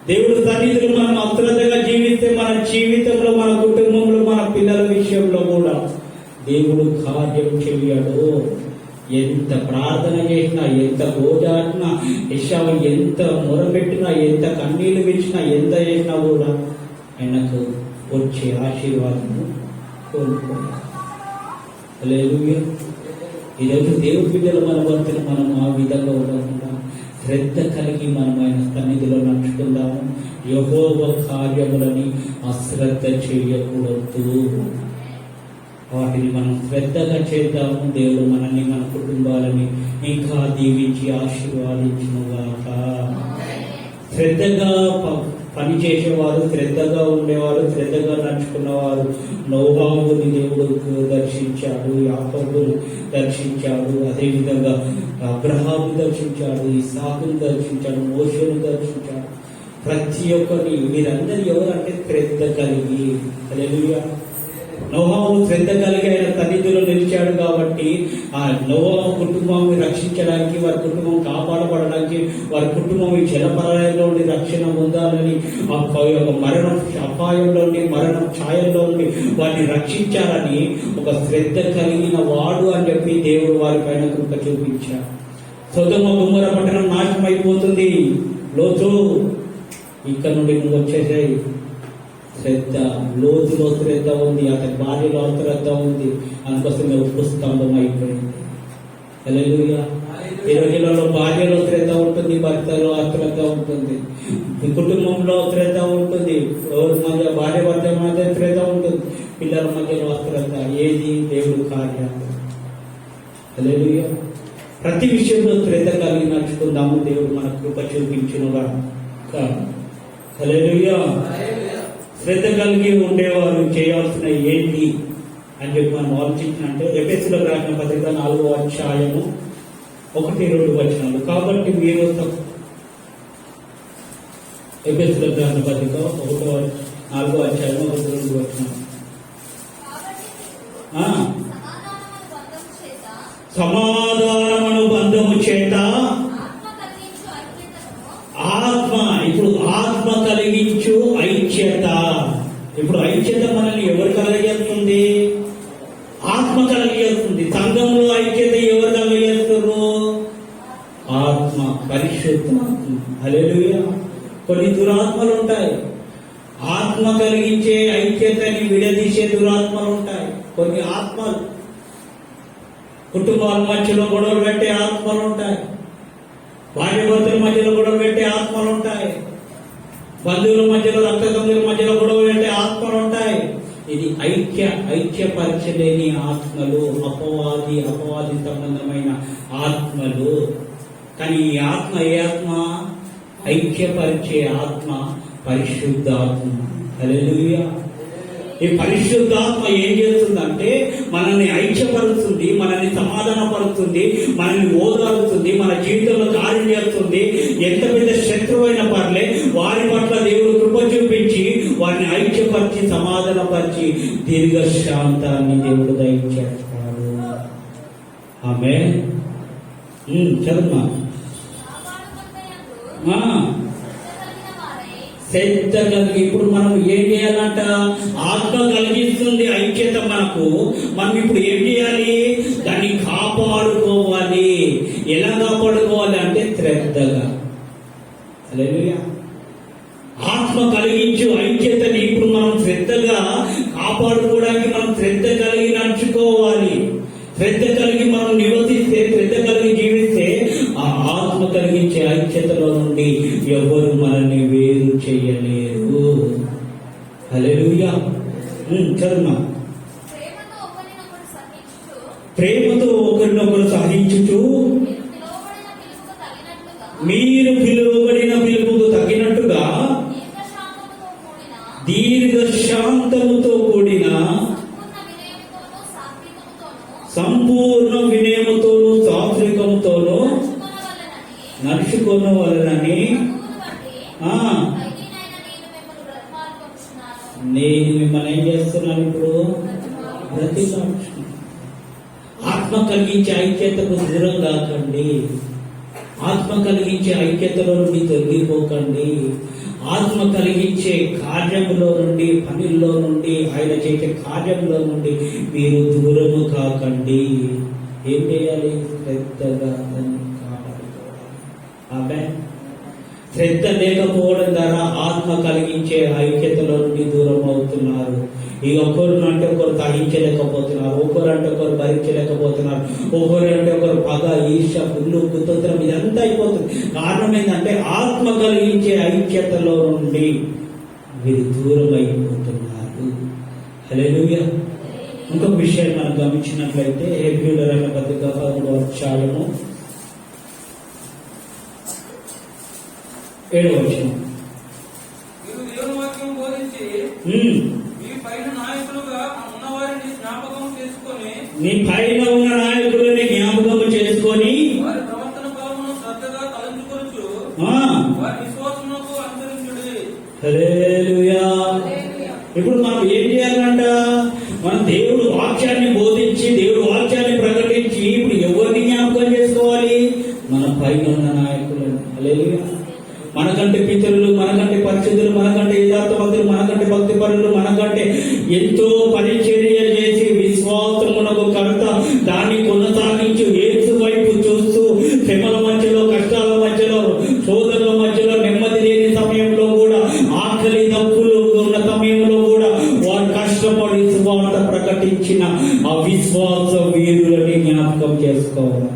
దేవుడు సన్నిధిలో మనం అశ్రద్ధగా జీవిస్తే మన జీవితంలో, మన కుటుంబంలో, మన పిల్లల విషయంలో కూడా దేవుడు కార్యం చెయ్యడు. ఎంత ప్రార్థన చేసినా, ఎంత గోజాడినా, యెషయా ఎంత మొరపెట్టినా, ఎంత కన్నీళ్లు విడిచినా, ఎంత చేసినా కూడా ఆయనకు వచ్చే ఆశీర్వాదము కోల్పోయాడు. హల్లెలూయా. ఈరోజు దేవుడి బిడ్డలు మన వర్తన మనం ఆ విధంగా ఉండకుండా శ్రద్ధ కలిగి మనం ఆయన సన్నిధిలో నడుచుకుందాము. యెహోవా కార్యములని అశ్రద్ధ చేయకూడదు. వాటిని మనం శ్రద్ధగా చేద్దాము. దేవుడు మనల్ని, మన కుటుంబాలని ఇంకా దీవించి ఆశీర్వాదించునుగాక. శ్రద్ధగా పని చేసేవారు, శ్రద్ధగా ఉండేవారు, శ్రద్ధగా నడుచుకున్నవారు నోవాహుని దేవుడు దర్శించాడు, యాకోబును దర్శించాడు, అదేవిధంగా అబ్రహాము దర్శించాడు, ఇస్సాకును దర్శించాడు, మోషేను దర్శించాడు. ప్రతి ఒక్కరిని వీరందరూ ఎవరంటే శ్రద్ధ కలిగి. హల్లెలూయా. నోవాహు శ్రద్ధ కలిగి ఆయన సన్నిధిలో నిలిచాడు కాబట్టి ఆ నోవాహు కుటుంబాన్ని రక్షించడానికి, వారి కుటుంబం కాపాడబడడానికి, వారి కుటుంబం ఈ జలపరాయంలో నుండి రక్షణ పొందాలని, మరణం అపాయంలో నుండి, మరణం ఛాయల్లో నుండి వారిని రక్షించాలని ఒక శ్రద్ధ కలిగిన వాడు అని చెప్పి దేవుడు వారి పైన కృప చూపించాడు. సొదొమ గొమొర్రా పట్టణం నాశనం అయిపోతుంది. లోతు ఇక్కడ నుండి నువ్వు వచ్చేసాయి. శ్రద్ధ, లోతులో శ్రద్ధ ఉంది, అతని భార్యలో శ్రద్ధ ఉంది, అందుకోసమే ఉప్పు స్తంభం అయిపోయింది. హల్లెలూయా. ఈ రోజులలో భార్యలో శ్రద్ధ ఉంటుంది, భర్తలో అశ్రద్ధ ఉంటుంది, కుటుంబంలో శ్రద్ధ ఉంటుంది, మధ్య భార్య భర్త మధ్య శ్రద్ధ ఉంటుంది, పిల్లల మధ్యలో అశ్రద్ధ. ఏది దేవుడు కార్యం. హల్లెలూయా. ప్రతి విషయంలో శ్రద్ధ కలిగి నడుచుకుందాము. దేవుడు మన కృప చూపించునుగా. హల్లెలూయా. శ్రద్ధ కలిగి ఉండేవారు చేయాల్సిన ఏంటి అని చెప్పి మనం ఆలోచించినంటే, ఎఫెసీయులకు రాసిన పత్రిక 4వ అధ్యాయము 1-2 వచనాలు. కాబట్టి మీరు ఎఫెసీయులకు రాసిన పత్రిక 4వ అధ్యాయం 1-2 వచనాలు. సమాధానమును బంధము చేత ఆత్మ, ఇప్పుడు ఆత్మ కలిగించు ఐక్యత. ఇప్పుడు ఐక్యత మనల్ని ఎవరు కలగజేస్తుంది? ఆత్మ కలగజేస్తుంది. సంఘంలో ఐక్యత ఎవరు కలగజేస్తారు? ఆత్మ, పరిశుద్ధాత్మ. హల్లెలూయా. కొన్ని దురాత్మలు ఉంటాయి. ఆత్మ కలిగించే ఐక్యతని విడదీసే దురాత్మలు ఉంటాయి. కొన్ని ఆత్మలు కుటుంబాల మధ్యలో గొడవలు పెట్టే ఆత్మలు ఉంటాయి. భార్య భర్తల మధ్యలో గొడవ పెట్టే ఆత్మలు ఉంటాయి. బంధువుల మధ్యలో, రక్తబంధువుల మధ్యలో గొడవ పెట్టే ఆత్మలు ఉంటాయి. ఇది ఐక్యపరచలేని ఆత్మలు, అపవాది సంబంధమైన ఆత్మలు. కానీ ఈ ఆత్మ ఏ ఆత్మ? ఐక్యపరిచే ఆత్మ, పరిశుద్ధాత్మ. హల్లెలూయా. ఈ పరిశుద్ధాత్మ ఏం చేస్తుందంటే మనల్ని ఐక్యపరుస్తుంది, మనల్ని సమాధానపరుస్తుంది, మనల్ని ఓదారుతుంది, మన జీవితంలో కార్యం చేస్తుంది. ఎంత పెద్ద శత్రువైనా పర్లే, వారి పట్ల దేవుడు కృప చూపించి వారిని ఐక్యపరిచి, సమాధానపరిచి దీర్ఘశాంతాన్ని దేవుడు దయచేస్తాడు. ఆమేన్. చదువు. శ్రద్ధ కలిగి. ఇప్పుడు మనం ఏం చేయాలంట? ఆత్మ కలిగిస్తుంది ఐక్యత మనకు. మనం ఇప్పుడు ఏం చేయాలి? దాన్ని కాపాడుకోవాలి. ఎలా కాపాడుకోవాలి అంటే శ్రద్ధగా. హల్లెలూయా. ఆత్మ కలిగించు ఐక్యతని ఇప్పుడు మనం శ్రద్ధగా కాపాడుకోవడానికి మనం శ్రద్ధ కలిగి నడుచుకోవాలి. శ్రద్ధ కలిగి మనం నివసిస్తే, శ్రద్ధ కలిగి జీవిస్తే ఆ ఆత్మ కలిగించే ఐక్యతలో నుండి ఎవరు మనల్ని వేరు చేయలేరు. హల్లెలూయా. చదువు. ప్రేమతో ఒకరినొకరు సహించుచు మీరు పిలువబడిన పిలుపుకు తగినట్టుగా దీర్ఘశాంతముతో కూడిన సంపూర్ణ వినయముతోను సాత్వికముతోను నడుచుకొనవలెనని నేను మిమ్మల్ని ఏం చేస్తున్నాను? ఇప్పుడు ఆత్మ కలిగించే ఐక్యతకు దూరం కాకండి. ఆత్మ కలిగించే ఐక్యతలో నుండి తొలగిపోకండి. ఆత్మ కలిగించే కార్యములో నుండి, పనుల్లో నుండి, ఆయన చేసే కార్యంలో నుండి మీరు దూరము కాకండి. ఏం చేయాలి? శ్రద్ధగా దాన్ని కాపాడుకోవాలి. ఆమేన్. శ్రద్ధ లేకపోవడం ద్వారా ఆత్మ కలిగించే ఐక్యతలో నుండి దూరం అవుతున్నారు. ఈ ఒకరినంటే ఒకరు సహించలేకపోతున్నారు, ఒకరంటే ఒకరు భరించలేకపోతున్నారు, ఒకరంటే ఒకరు పగ, ఈర్ష, పుల్లు, కుతంత్రం ఇదంతా అయిపోతుంది. కారణం ఏంటంటే ఆత్మ కలిగించే ఐక్యతలో నుండి వీరు దూరం అయిపోతున్నారు. హల్లెలూయా. ఇంకొక విషయం మనం గమనించినట్లయితే హెబ్రీయుల రాసిన పత్రిక 11వ అధ్యాయము 7వ వచనం. మీరు దేవుని వాక్యం బోధించి మీ పైన నాయకులుగా ఉన్నవారిని జ్ఞాపకం చేసుకొని, మీ పైన ఉన్న నాయకులని జ్ఞాపకం చేసుకొని వారి ప్రవర్తన ఫలమును శ్రద్ధగా తలంచుకొనుచు వారి విశ్వాసమునకు అనుసరించుడి. హల్లెలూయా. ఇప్పుడు మనం ఏం చేయాలంట? మనం దేవుడు వాక్యాన్ని బోధించి, దేవుడు వాక్యాన్ని ప్రకటించి ఇప్పుడు ఎవరిని జ్ఞాపకం చేసుకోవాలి? మన పైన ఉన్న నాయకులను. హల్లెలూయా. మనకంటే పితరులు, మనకంటే పరిశుద్ధులు, మనకంటే యథార్థవంతులు, మనకంటే భక్తిపరులు, మనకంటే ఎంతో పరిచర్య చేసి విశ్వాసమునకు కర్త, దాన్ని కొనసాగించు యేసు వైపు చూస్తూ శ్రమల మధ్యలో, కష్టాల మధ్యలో, శోధనల మధ్యలో, నెమ్మది లేని సమయంలో కూడా, ఆకలి దప్పులు ఉన్న సమయంలో కూడా వారు కష్టపడి సువార్త ప్రకటించిన ఆ విశ్వాస వీరులని జ్ఞాపకం చేసుకోవాలి.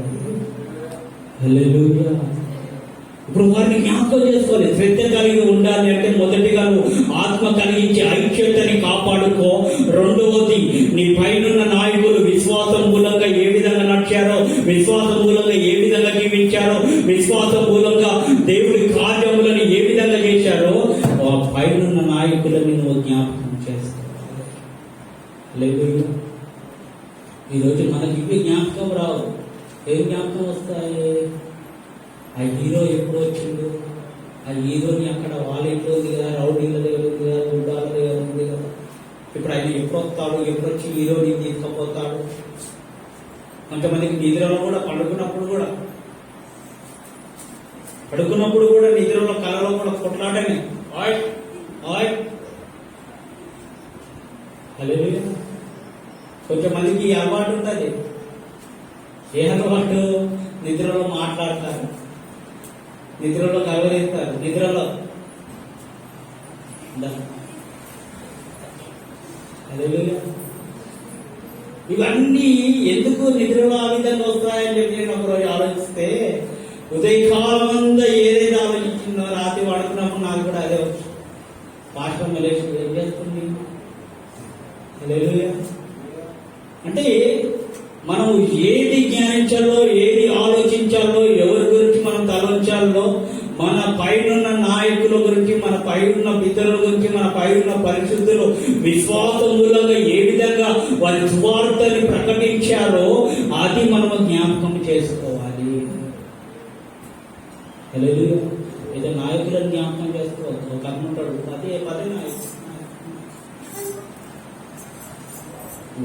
హల్లెలూయా. ఇప్పుడు వారిని జ్ఞాపకం చేసుకోవాలి. శ్రద్ధ కలిగి ఉండాలి అంటే మొదటిగా నువ్వు ఆత్మ కలిగించే ఐక్యతని కాపాడుకో. రెండవది, నీ పైనున్న నాయకులు విశ్వాసం మూలంగా ఏ విధంగా నడిచారో, విశ్వాసం మూలంగా ఏ విధంగా జీవించారో, విశ్వాసం మూలంగా దేవుడి కార్యములను ఏ విధంగా చేశారో ఆ పైనున్న నాయకులని నువ్వు జ్ఞాపకం చేసుకోవాలి. లేదు, ఈరోజు మనకి ఇవి జ్ఞాపకం రావు. ఏం జ్ఞాపకం వస్తాయి? ఆ హీరో ఎప్పుడు వచ్చిండు, ఆ హీరోని అక్కడ వాళ్ళ ఇంట్లో ఉంది కదా, రౌడీల దగ్గర ఉంది కదా, గుడ్డాల దగ్గర ఉంది కదా. ఇప్పుడు ఆయన ఎప్పుడు వస్తాడు, ఎప్పుడు వచ్చి హీరోని తీసుకుపోతాడు? కొంతమందికి నిద్రలో కూడా, పడుకున్నప్పుడు కూడా నిద్రలో, కళలో కూడా కొట్లాడమే. ఆయ్ ఆయ్. హల్లెలూయా. కొంతమందికి ఈ అలవాటు ఉంటుంది. ఏ అలవాటు? నిద్రలో మాట్లాడతారు, నిద్రలో కలవరిస్తారు, నిద్రలో. ఇవన్నీ ఎందుకు నిద్రలో ఆ విధంగా వస్తాయని చెప్పి నేను ఒకరోజు ఆలోచిస్తే, ఉదయకాలం అంతా ఏదైతే ఆలోచించిందో రాత్రి పడుకున్నప్పుడు నాకు కూడా అదే వచ్చు. పాఠం మలేష్ ఏం చేస్తుంది? అంటే మనం ఏది జ్ఞానించాలో, ఏది ఆలోచించాలో, ఎవరి గురించి మనం తలంచాలో, మన పైనున్న నాయకుల గురించి, మన పైనున్న పితరుల గురించి, మన పైనున్న పరిశుద్ధులు విశ్వాసములుగా ఏ విధంగా వారి సువార్తని ప్రకటించారో అది మనము జ్ఞాపకం చేసుకోవాలి. హల్లెలూయా. ఏదో నాయకులను జ్ఞాపకం చేసుకోవచ్చు. ఒక అన్నుంటాడు, పదే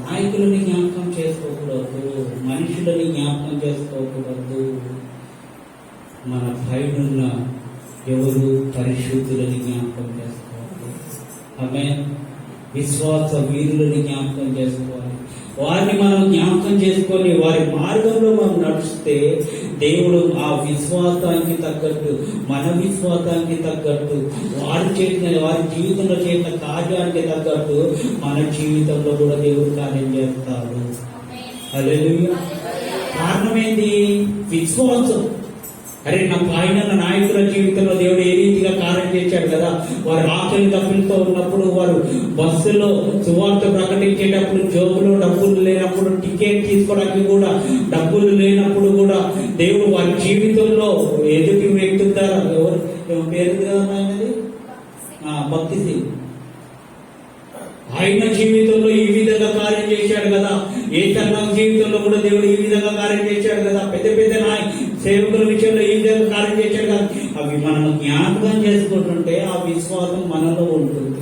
నాయకులని జ్ఞాపకం చేసుకోకూడదు, మనుషులని జ్ఞాపకం చేసుకోకూడదు. మన పైనున్న ఎవరు పరిశుద్ధులని జ్ఞాపకం చేసుకోవాలి. ఆమేన్. విశ్వాస వీరులని జ్ఞాపకం చేసుకోవాలి. వారిని మనం జ్ఞాపకం చేసుకొని వారి మార్గంలో మనం నడిస్తే దేవుడు ఆ విశ్వాసానికి తగ్గట్టు, మన విశ్వాసానికి తగ్గట్టు, వారి జీవితంలో చేసిన కార్యానికి తగ్గట్టు మన జీవితంలో కూడా దేవుడు కార్యం చేస్తాడు. హల్లెలూయా. కారణం ఏంటి? విశ్వాసం. అరే, నా పైన నాయకుల జీవితంలో దేవుడు ఏ రీతిగా కార్యం చేశాడు కదా. వారు ఆకలి తప్పులతో ఉన్నప్పుడు, వారు బస్సులో సువార్త ప్రకటించేటప్పుడు జోబులో డబ్బులు లేనప్పుడు, టికెట్ తీసుకోవడానికి కూడా డబ్బులు లేనప్పుడు కూడా దేవుడు వారి జీవితంలో ఎదుటి వ్యక్తుల ద్వారా, ఎవరు పేరు ఆయనది? భక్తి సింగ్. ఆయన జీవితంలో ఈ విధంగా కార్యం చేశాడు కదా. ఏ తన జీవితంలో కూడా దేవుడు ఈ విధంగా కార్యం చేశాడు కదా. పెద్ద పెద్ద సేవకుల విషయంలో ఈ విధంగా కార్యం చేశాడు కదా. అవి మనం జ్ఞాపకం చేసుకుంటుంటే ఆ విశ్వాసం మనలో ఉంటుంది.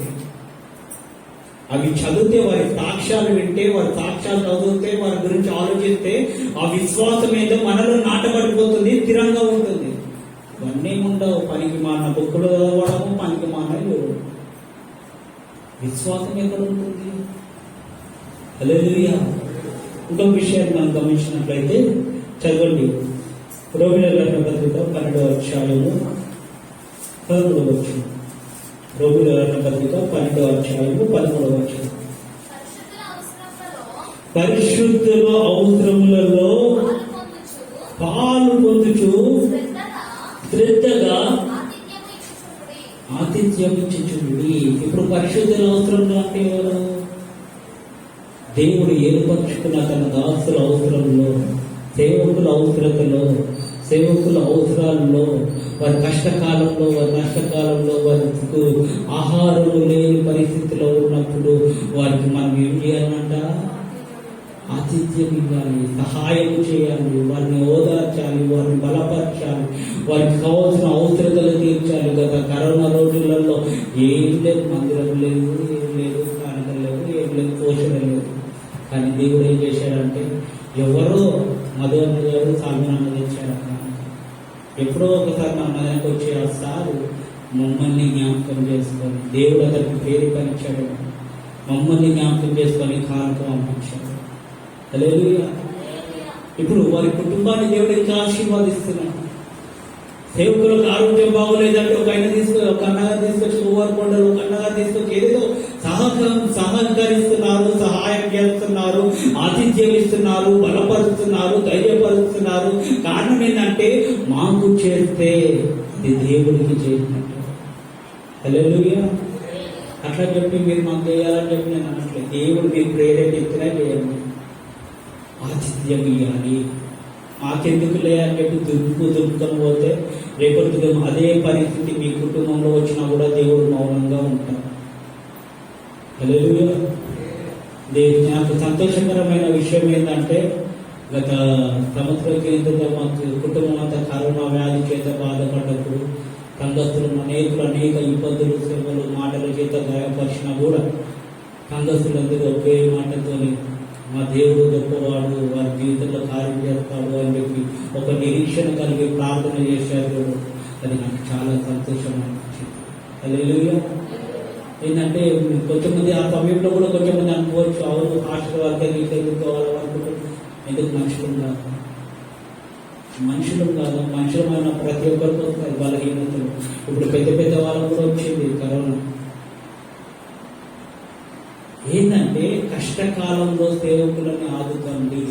అవి చదివితే, వారి సాక్ష్యాలు వింటే, వారి సాక్ష్యాలు చదివితే, వారి గురించి ఆలోచిస్తే ఆ విశ్వాసం ఏదో మనలో నాటబడిపోతుంది, స్థిరంగా ఉంటుంది. ఇవన్నీ ఉండవు. పనికి మాన బుక్కులు చదవడము, పనికి మానలు. విశ్వాసం ఎక్కడ ఉంటుంది? హల్లెలూయా. ఇంకొక విషయాన్ని మనం గమనించినట్లయితే చదవండి, రోమియోల పత్రిక 12వ అధ్యాయము 13వ వచనం. రోమియోల పత్రిక 12వ అధ్యాయము 13వ వచనం. పరిశుద్ధుల అవసరములలో పాలు పొందుచు శ్రద్ధగా ఆతిథ్యం ఇచ్చుచుండి. ఇప్పుడు పరిశుద్ధుల అవసరంలో అంటే ఎవరు? దేవుడు ఏర్పరచుకున్న తన దాసుల అవసరంలో, సేవకుల అవసరతలో, సేవకుల అవసరాల్లో, వారి కష్టకాలంలో, వారి నష్టకాలంలో, వారికి ఆహారం లేని పరిస్థితిలో ఉన్నప్పుడు వారికి మనం ఏం చేయాలంట? ఆతిథ్యం ఇవ్వాలి, సహాయం చేయాలి, వారిని ఓదార్చాలి, వారిని బలపరచాలి, వారికి కావాల్సిన అవసరతలు తీర్చాలి. గత కరోనా రోజులలో ఏం లేదు, మందిరం లేదు, ఏం లేదు, కానుకలు లేవు, ఏం లేదు, పోషణ లేదు. కానీ దేవుడు ఏం చేశాడంటే, ఎవరో మధువన్న గారు సాల్మనన్న తెచ్చాడు. ఎప్పుడో ఒకసారి మా మదనకు వచ్చి సారు మమ్మల్ని జ్ఞాపకం చేసుకొని, దేవుడు అతనికి పేరు పనిచ్చాడు, మమ్మల్ని జ్ఞాపకం చేసుకొని కానుక పంపించాడు. హల్లెలూయా. ఇప్పుడు వారి కుటుంబాన్ని దేవుడు ఇంకా ఆశీర్వాదిస్తున్నాడు. సేవకులకు ఆరోగ్యం బాగోలేదంటే ఒక అన్నగా తీసుకొచ్చి ఓవర్ కొండలు, ఒక అన్నగా తీసుకొచ్చి ఏదో సహకరిస్తున్నారు, సహాయం చేస్తున్నారు, ఆతిథ్యం ఇస్తున్నారు, బలపరుస్తున్నారు, ధైర్యపరుస్తున్నారు. కారణం ఏంటంటే మాకు చేస్తే అది దేవుడికి చేసినట్టు. హల్లెలూయా. అట్లా చెప్పి మీరు మాకు చేయాలని చెప్పి నేను అనట్లేదు. దేవుడు మీరు ప్రేరేపిస్తున్నా చేయండి, ఆతిథ్యం ఇవ్వాలి. మాకెందుకు లేదని చెప్పి దుర్పుకొని పోతే రేపటి అదే పరిస్థితి మీ కుటుంబంలో వచ్చినా కూడా దేవుడు మౌనంగా ఉంటాడు. హల్లెలూయా. నాకు సంతోషకరమైన విషయం ఏంటంటే, గత సంవత్సరం కింద మాకు కుటుంబం అంతా కరోనా వ్యాధి చేత బాధపడ్డప్పుడు సంఘస్థులు అనేక ఇబ్బందులు, శ్రమలు, మాటల చేత గాయపరిచినా కూడా సంఘస్థులందరూ ఒకే మాటతోని మా దేవుడు గొప్పవాడు, వారి జీవితంలో కార్యం చేస్తాడు అని చెప్పి ఒక నిరీక్షణ కలిగి ప్రార్థన చేశారు. అది నాకు చాలా సంతోషం అనిపించింది. హల్లెలూయా. ఏంటంటే కొంతమంది ఆ సమయంలో కూడా కొంతమంది అనుకోవచ్చు, అవును హాస్టల్ వాళ్ళకి ఎందుకు ఎందుకు మనుషులు కాదు, మనుషులమైన ప్రతి ఒక్కరికి వస్తారు బలహీనతలు. ఇప్పుడు పెద్ద వాళ్ళకు కూడా వచ్చింది కరోనా. ఏంటంటే కష్టకాలంలో సేవకులను ఆదుకోండి,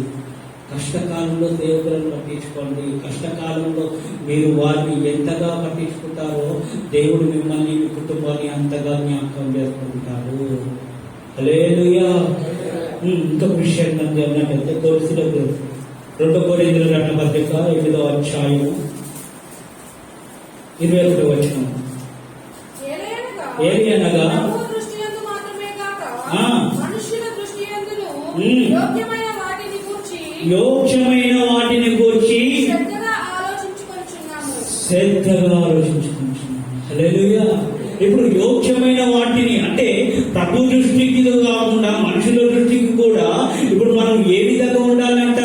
కష్టకాలంలో సేవకులను పట్టించుకోండి. కష్టకాలంలో మీరు వారిని ఎంతగా పట్టించుకుంటారో దేవుడు మిమ్మల్ని, మీ కుటుంబాన్ని అంతగా జ్ఞాపకం చేసుకుంటారు. హల్లెలూయా. ఇంకొక విషయం ఏమిటంటే కొరింథీయులకు 2 కొరింథీయుల రాసిన పత్రిక 8వ అధ్యాయము 21వ వచనం. ఏలయనగా యోగ్యమైన వాటిని గూర్చి శ్రద్ధగా ఆలోచించుకుంటున్నాము. హల్లెలూయా. ఇప్పుడు యోగ్యమైన వాటిని అంటే ప్రభు దృష్టికి కాకుండా మనుషుల దృష్టికి కూడా ఇప్పుడు మనం ఏ విధంగా ఉండాలంట?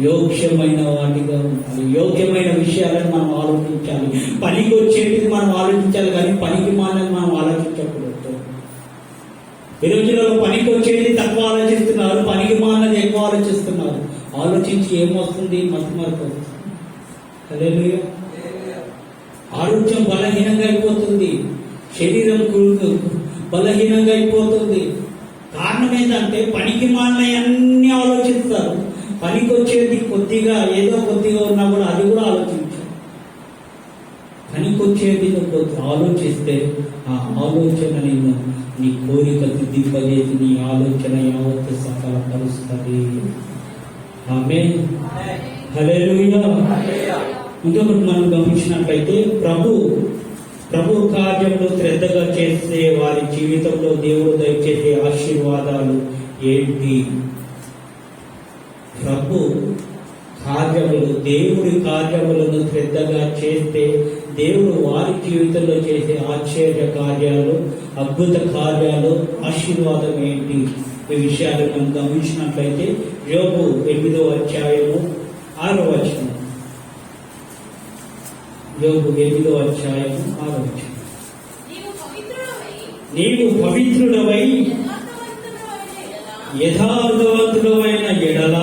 యోగ్యమైన వాటిగా ఉండాలి. యోగ్యమైన విషయాలను మనం ఆలోచించాలి. పనికి వచ్చేది మనం ఆలోచించాలి, కానీ పనికి మాలని మనం ఆలోచించకూడదు. ఈ రోజులలో పనికి వచ్చేది తక్కువ ఆలోచిస్తున్నారు, పనికి మానది ఎక్కువ ఆలోచిస్తున్నారు. ఆలోచించి ఏమొస్తుంది? మతిమరుపు వస్తుంది. హల్లెలూయా. ఆరోగ్యం బలహీనంగా అయిపోతుంది, శరీరం బలహీనంగా అయిపోతుంది. కారణం ఏంటంటే పనికి మానయన్నీ ఆలోచిస్తారు, పనికి వచ్చేది కొద్దిగా ఏదో కొద్దిగా ఉన్నా కూడా అది కూడా ఆలోచించారు. పనికి వచ్చేది ఆలోచిస్తే ఆ ఆలోచన నేను నీ కోరిక సిద్ధింపజేసి నీ ఆలోచన యావత్తు సఫలపరుస్తుంది. ఆమేన్. హల్లెలూయా. ఇంకొకటి మనం గమనించినట్లయితే ప్రభు కార్యంలో శ్రద్ధగా చేసే వారి జీవితంలో దేవుడు దయచేసే ఆశీర్వాదాలు ఏంటి? ప్రభు కార్యములు, దేవుడి కార్యములను శ్రద్ధగా చేస్తే దేవుడు వారి జీవితంలో చేసే ఆశ్చర్య కార్యాలు, అద్భుత కార్యాలు, ఆశీర్వాదం ఏంటి? ఈ విషయాలు మనం గమనించినట్లయితే యోబు 8వ అధ్యాయము 6వ వచనం. యోగు 8వ అధ్యాయం 6వ వచనం. నీవు పవిత్రుడవై యథార్థవంతుడమైన ఎడల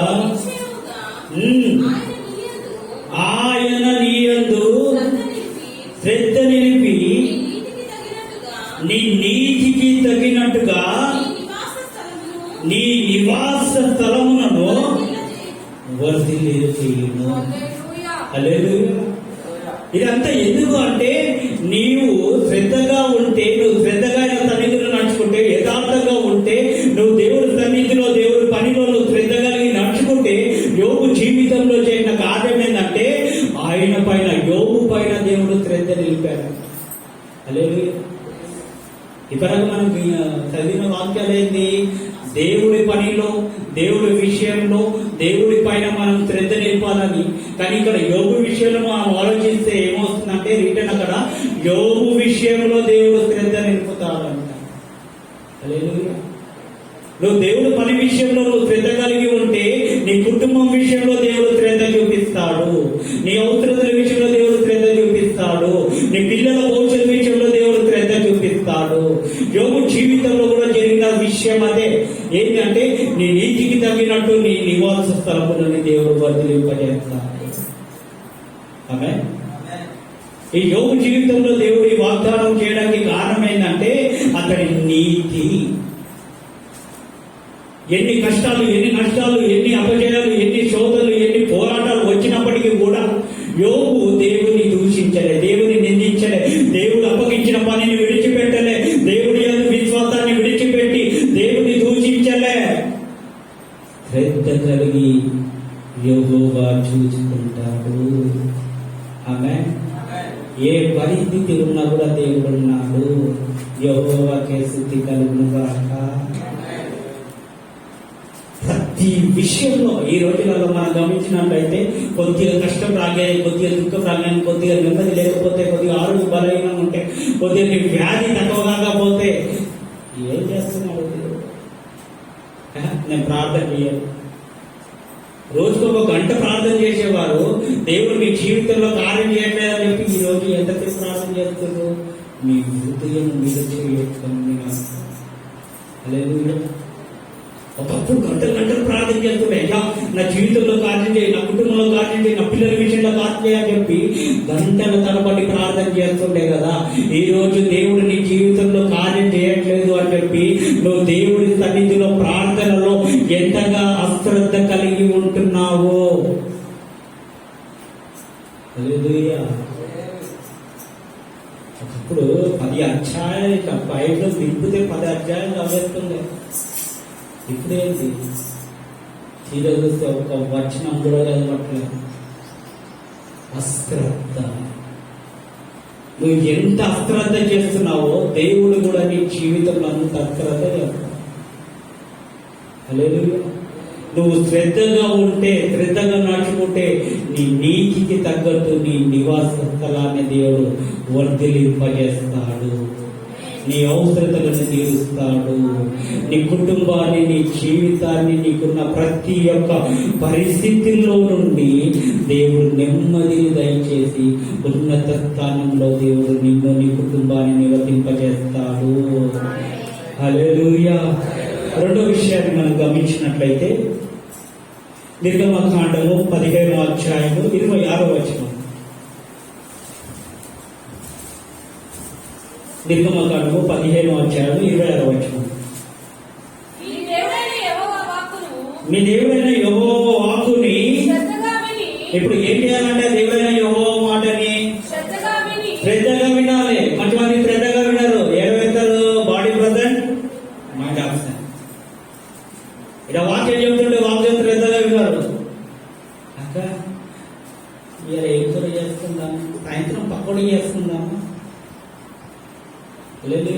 ఆయన నీయందు శ్రద్ధ నిలిపి నీ నీతికి తగినట్టుగా నీ నివాస స్థలములను వర్ధిల్లు చేయును. హల్లెలూయా. ఇదంతా ఎందుకు అంటే నీవు శ్రద్ధగా ఉంటే, నువ్వు శ్రద్ధగా సన్నిధిలో నడుచుకుంటే, యథార్థంగా ఉంటే, నువ్వు దేవుడి సన్నిధిలో దేవుడి పనిలో నువ్వు శ్రద్ధ కలిగి నడుచుకుంటే, యోగు జీవితంలో చేసిన కార్యం ఏంటంటే ఆయన పైన, యోగు పైన దేవుడు శ్రద్ధ నిలిపాడు. హల్లెలూయా. ఇప్పటికి మనం చదివిన వాక్యాలు ఏంటి? దేవుడి పనిలో, దేవుడి విషయంలో, దేవుడి పైన మనం శ్రద్ధ నిలపాలని. కానీ ఇక్కడ యోగు విషయంలో మనం ఆలోచిస్తే ఏమవుతుందంటే రిటర్న్ అక్కడ యోగు విషయంలో దేవుడు శ్రద్ధ నిలుపుతాడంట. హల్లెలూయా. నువ్వు దేవుడు పని విషయంలో నువ్వు శ్రద్ధ కలిగి ఉంటే నీ కుటుంబం విషయంలో దేవుడు శ్రద్ధ చూపిస్తాడు, నీ అవసరతల విషయంలో దేవుడు శ్రద్ధ చూపిస్తాడు, నీ పిల్లల భవిష్యత్ విషయంలో దేవుడు శ్రద్ధ చూపిస్తాడు. యోగు జీవితంలో కూడా జరిగిన విషయం అదే. ఏంటంటే నీ నీతికి తగినట్టు నీ నివాస స్థలములని దేవుడు వర్ధిల్లింపజేస్తాడు. ఆమేన్. ఈ యోగు జీవితంలో దేవుడు ఈ వాగ్దానం చేయడానికి కారణం ఏంటంటే అతడి నీతి. ఎన్ని కష్టాలు, ఎన్ని నష్టాలు, ఎన్ని అపజయాలు, ఎన్ని శోధనలు, ఎన్ని పోరాటాలు వచ్చినప్పటికీ కూడా యోగు దేవుని దూషించలే, దేవుని నిందించలే, దేవుడు అప్పగించిన పనిని విడిచిపెట్టలే, దేవుడి యందు విశ్వాసాన్ని విడిచిపెట్టి దేవుని దూషించలే. శ్రద్ధ కలిగి యెహోవా చూసుకుంటాడు. ఆమేన్. ఏ పరిస్థితి ఉన్నా కూడా దేవుడు ఉన్నాడు. యెహోవాకే స్తుతి కలుగును గాక. ప్రతి విషయంలో ఈ రోజులలో మనం గమనించినట్లయితే కొద్దిగా కష్టం రాగానే, కొద్దిగా దుఃఖం రాగానే, కొద్దిగా నెమ్మది లేకపోతే, కొద్దిగా ఆరోగ్య బలహీనంగా ఉంటే, కొద్దిగా వ్యాధి తక్కువ కాకపోతే ఏం చేస్తున్నాడు దేవుడు? నేను ప్రార్థన చేయాలి. రోజుకు 1 గంట ప్రార్థన చేసేవారు దేవుడు మీ జీవితంలో కార్యం చేయట్లేదని చెప్పి ఈ రోజు ఎంతసేపు ప్రార్థన చేస్తున్నారు? మీ హృదయం మీద చేయకండి. హల్లెలూయా. ఒకప్పుడు గంటలు ప్రార్థన చేస్తుండే, అయ్యా నా జీవితంలో కార్యం చేయి, నా కుటుంబంలో కార్యం చేయి, నా పిల్లల విషయంలో కార్యం చేయని చెప్పి గంటల తరబడి ప్రార్థన చేస్తుండే కదా. ఈ రోజు దేవుడు నీ జీవితంలో కార్యం చేయట్లేదు అని చెప్పి నువ్వు దేవుడి సన్నిధిలో ప్రార్థనలో ఎంతగా అశ్రద్ధ కలిగి ఉంటున్నావో. హల్లెలూయా. ఒకప్పుడు 10 అధ్యాయాలు బైబిల్ తిప్పితే 10 అధ్యాయాలు చదివేస్తుండే. ఇప్పుడేంటి? చీర చూస్తే ఒక వచనం కూడా చదవట్లేదు. అశ్రద్ధ. నువ్వు ఎంత అశ్రద్ధ చేస్తున్నావో దేవుడు కూడా నీ జీవితంలో అంత అశ్రద్ధ చేస్తాడు. హల్లెలూయా. నువ్వు శ్రద్ధగా ఉంటే, శ్రద్ధగా నడుచుకుంటే నీ నీతికి తగ్గట్టు నీ నివాస స్థలాన్ని దేవుడు వర్ధిల్లింపజేస్తాడు. నీ అవసరతలను తీరుస్తాడు. నీ కుటుంబాన్ని, నీ జీవితాన్ని, నీకున్న ప్రతి ఒక్క పరిస్థితుల్లో నుండి దేవుడు నెమ్మదిని దయచేసి ఉన్నత స్థానంలో దేవుడు నిన్ను, నీ కుటుంబాన్ని నివర్తింపజేస్తాడు. హల్లెలూయా. రెండో విషయాన్ని మనం గమనించినట్లయితే నిర్గమకాండము 15వ అధ్యాయము 26వ వచనం. నిర్గమకాండము 15వ అధ్యాయము 26వ వచనం. మీ దేవుడైన యెహోవా వాక్కుని ఇప్పుడు ఏం చేయాలంటే దేవుడైన యెహోవా మాటని శ్రద్ధగా వినాలి. కొంతమంది శ్రద్ధగా వినరు. ఏడవేస్తారు, బాడీ ప్రజెంట్, మైండ్ ఆబ్సెంట్. ఇలా వాక్యం చెబుతుంటే వాక్యం శ్రద్ధగా వినరు. అక్క ఇలా ఏం కూర చేసుకుందాం, సాయంత్రం పకోడీ చేసుకుందాము. లేదు,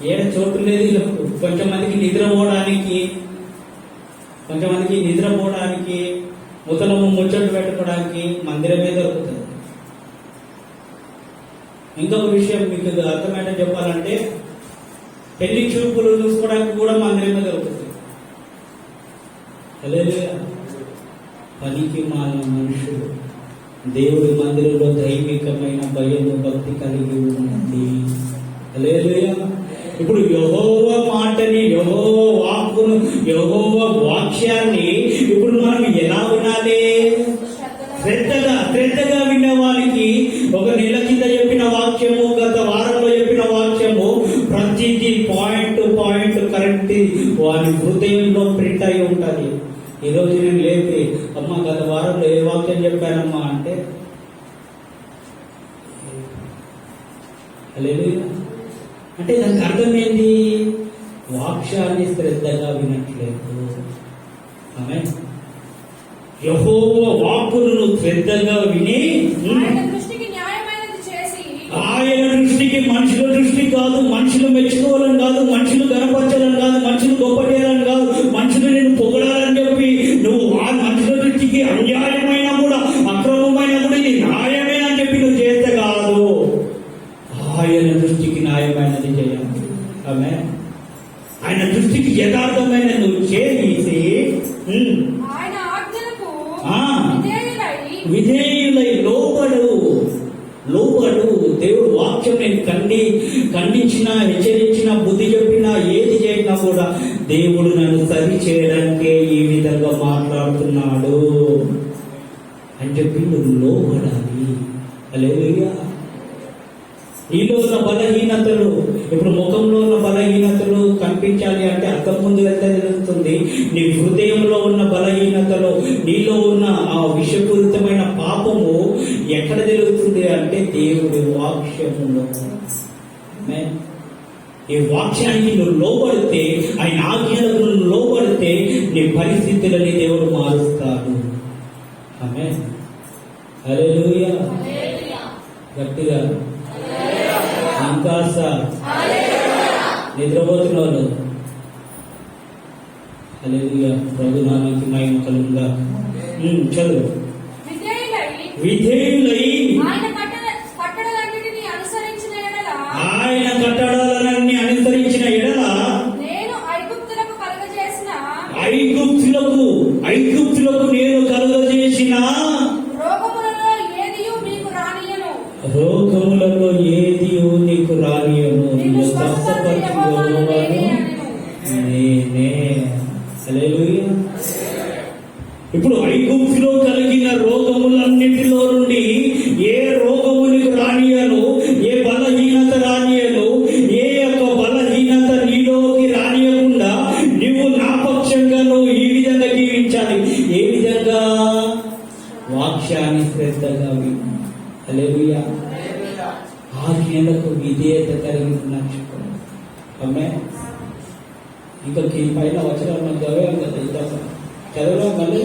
ఏడ చోటు లేదు. కొంతమందికి నిద్రపోవడానికి ముసలము ముచ్చట్లు పెట్టుకోవడానికి మందిరమే దొరుకుతుంది. ఇంకొక విషయం మీకు అర్థమైనా చెప్పాలంటే పెళ్లి చూపులు చూసుకోవడానికి కూడా మందిరమే దొరుకుతుంది. లేదు, పనికి మాలిన మనుషులు దేవుడి మందిరంలో దైవికమైన భయము భక్తి కలిగి ఉండండి. హల్లెలూయా. ఇప్పుడు యెహోవా మాటని, యెహోవా వాక్కును, యెహోవా వాక్యాన్ని ఇప్పుడు మనం ఎలా వినాలి? శ్రద్ధగా విన్న వారికి ఒక నెల కింద చెప్పిన వాక్యము, గత వారంలో చెప్పిన వాక్యము, ప్రతిదీ పాయింట్ పాయింట్ కరెక్ట్ వారి హృదయంలో ప్రింట్ అయి ఉంటది. ఈరోజు నేను లేపి అమ్మ గత వారంలో ఏ వాక్యం చెప్పానమ్మా అంటే హల్లెలూయా అంటే దానికి అర్థం ఏంటి? వాక్యాన్ని శ్రద్ధగా వినట్లేదు. ఆమేన్. యెహోవా వాక్కులను శ్రద్ధగా విని ఆయన దృష్టికి న్యాయమైనది చేసి, ఆయన దృష్టికి మనుషుల దృష్టి కాదు, మనుషులు మెచ్చుకోవాలని కాదు, మనుషులు గణపరచాలని కాదు, మనుషులు గొప్ప చేయాలని కాదు, మనుషులు నేను పొగడాలని చెప్పి నువ్వు ఆ మనుషుల దృష్టికి అన్యాయమైన కూడా, అక్రమమైన కూడా ఇది న్యాయమే అని చెప్పి నువ్వు చేస్తే కాదు, ఆయన దృష్టికి న్యాయమైనది చేయాలి. ఆమేన్. ఆయన దృష్టికి యథార్థమైన నువ్వు చేసి ఆయన ఆజ్ఞలకు ఆ. విధేయులై విధేయులై లోబడు. దేవుడు వాక్యం నేను ఖండించినా, హెచ్చరించినా, బుద్ధి చెప్పినా, ఏది చేసినా కూడా దేవుడు నన్ను సరి చేయడానికే ఈ విధంగా మాట్లాడుతున్నాడు అని చెప్పి నువ్వు లోబడాలి. హల్లెలూయా. నీలో ఉన్న బలహీనతలు, ఇప్పుడు ముఖంలో ఉన్న బలహీనతలు కనిపించాలి అంటే అర్థం ముందు వెళ్తే తెలుస్తుంది. నీ హృదయంలో ఉన్న బలహీనతలు, నీలో ఉన్న ఆ విషపూరితమైన పాపము ఎక్కడ తెలుస్తుంది అంటే దేవుడి వాక్యములో. ఆమేన్. ఈ వాక్యానికి నువ్వు లోబడితే, ఆయన ఆజ్ఞలకు నువ్వు లోబడితే నీ పరిస్థితులని దేవుడు మారుస్తాడు. ఆమేన్. హల్లెలూయా. గట్టిగా ఇంకా నిద్రపోతున్న వాళ్ళు హల్లెలూయా. ప్రభు నామానికి మహిమ కలుగుగా. చదువు. విధేయులై ఆయన కట్టడలన్నిటినీ అనుసరించిన ఎడల, ఆయన కట్టడలన్నీ అనుసరించిన ఎడల నేను ఐగుప్తులకు కలుగజేసిన ఐగుప్తులకు నేను కలుగజేసిన రోగములలో ఏదియు మీకు రానియను. రోగములలో ఏదియు నీకు రానియను. నిన్ను స్వస్థపరచు యెహోవాను నేనే అనెను. నేనే. హల్లెలూయా. ఇప్పుడు ఐగుప్తులో కలిగిన రోగములన్నిటిలో నుండి ఏ రోగము నీకు రానియను, ఏ బలహీనత రానియను, ఏ యొక్క బలహీనత నీలోకి రానియకుండా నువ్వు నా పక్షంగా నువ్వు ఈ విధంగా జీవించాలి. ఏ విధంగా? వాక్యాన్ని శ్రద్ధగా విను. హల్లెలూయా. ఆజ్ఞలకు విధేయత కలిగి నడుచుకోవాలి. ఆమేన్. ఇంకా పైన వచనాలు మనం చదివాం కదా, ఇంకా చదవడం మళ్ళీ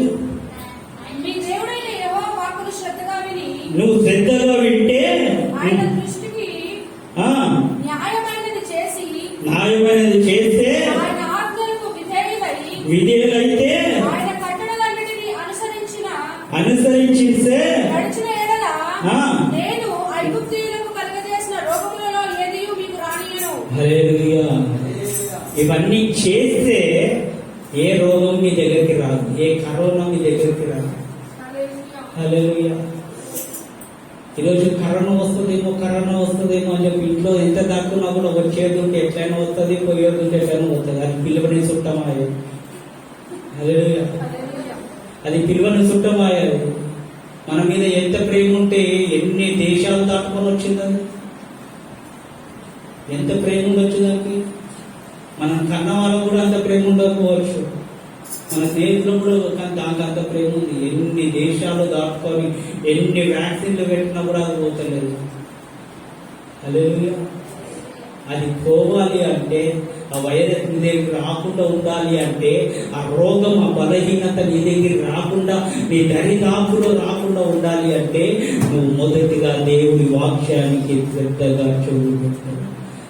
మీ దేవుడైన యెహోవా వాక్కును శ్రద్ధగా విని, నువ్వు శ్రద్ధగా వింటే ఆయన దృష్టికి న్యాయమైనది చేస్తే, ఆయన ఆజ్ఞలకు విధేయులైతే ఆయన కట్టడలన్నిటినీ అనుసరించితే నడిచిన ఎడల ఆ. నేను ఐగుప్తీయులకు కలుగజేసిన రోగములలో ఏదియు మీకు రానియను. హల్లెలూయా. ఇవన్నీ చేస్తే ఏ రోగం మీ దగ్గరికి రాదు, ఏ కరోనా మీ దగ్గరికి రాదు. హల్లెలూయా. ఈరోజు కరోనా వస్తుందేమో అని చెప్పి ఇంట్లో ఎంత దాక్కున్నా కూడా వచ్చేది ఉంటే ఎట్లయినా వస్తుంది, పోయేది ఉంటే ఎట్లయినా వస్తుంది. అది పిలువని చుట్టమాయే. హల్లెలూయా. అది పిలువని చుట్టమాయాలి. మన మీద ఎంత ప్రేమ ఉంటే ఎన్ని దేశాలు దాటుకొని వచ్చింది, అది ఎంత ప్రేమ ఉండొచ్చు దానికి. మనం కన్న వాళ్ళకు కూడా అంత ప్రేమ ఉండకపోవచ్చు, మన స్నేహితులు కూడా దానికి అంత ప్రేమ ఉంది. ఎన్ని దేశాలు దాటుకొని ఎన్ని వ్యాక్సిన్లు పెట్టినా కూడా అది పోతలేదు. హల్లెలూయా. అది పోవాలి అంటే, ఆ వైరస్ నీ దగ్గర రాకుండా ఉండాలి అంటే, ఆ రోగం, ఆ బలహీనత నీ దగ్గర రాకుండా, నీ దరిదాపులో రాకుండా ఉండాలి అంటే నువ్వు మొదటిగా దేవుడి వాక్యానికి శ్రద్ధగా చెవులు పెట్టాలి.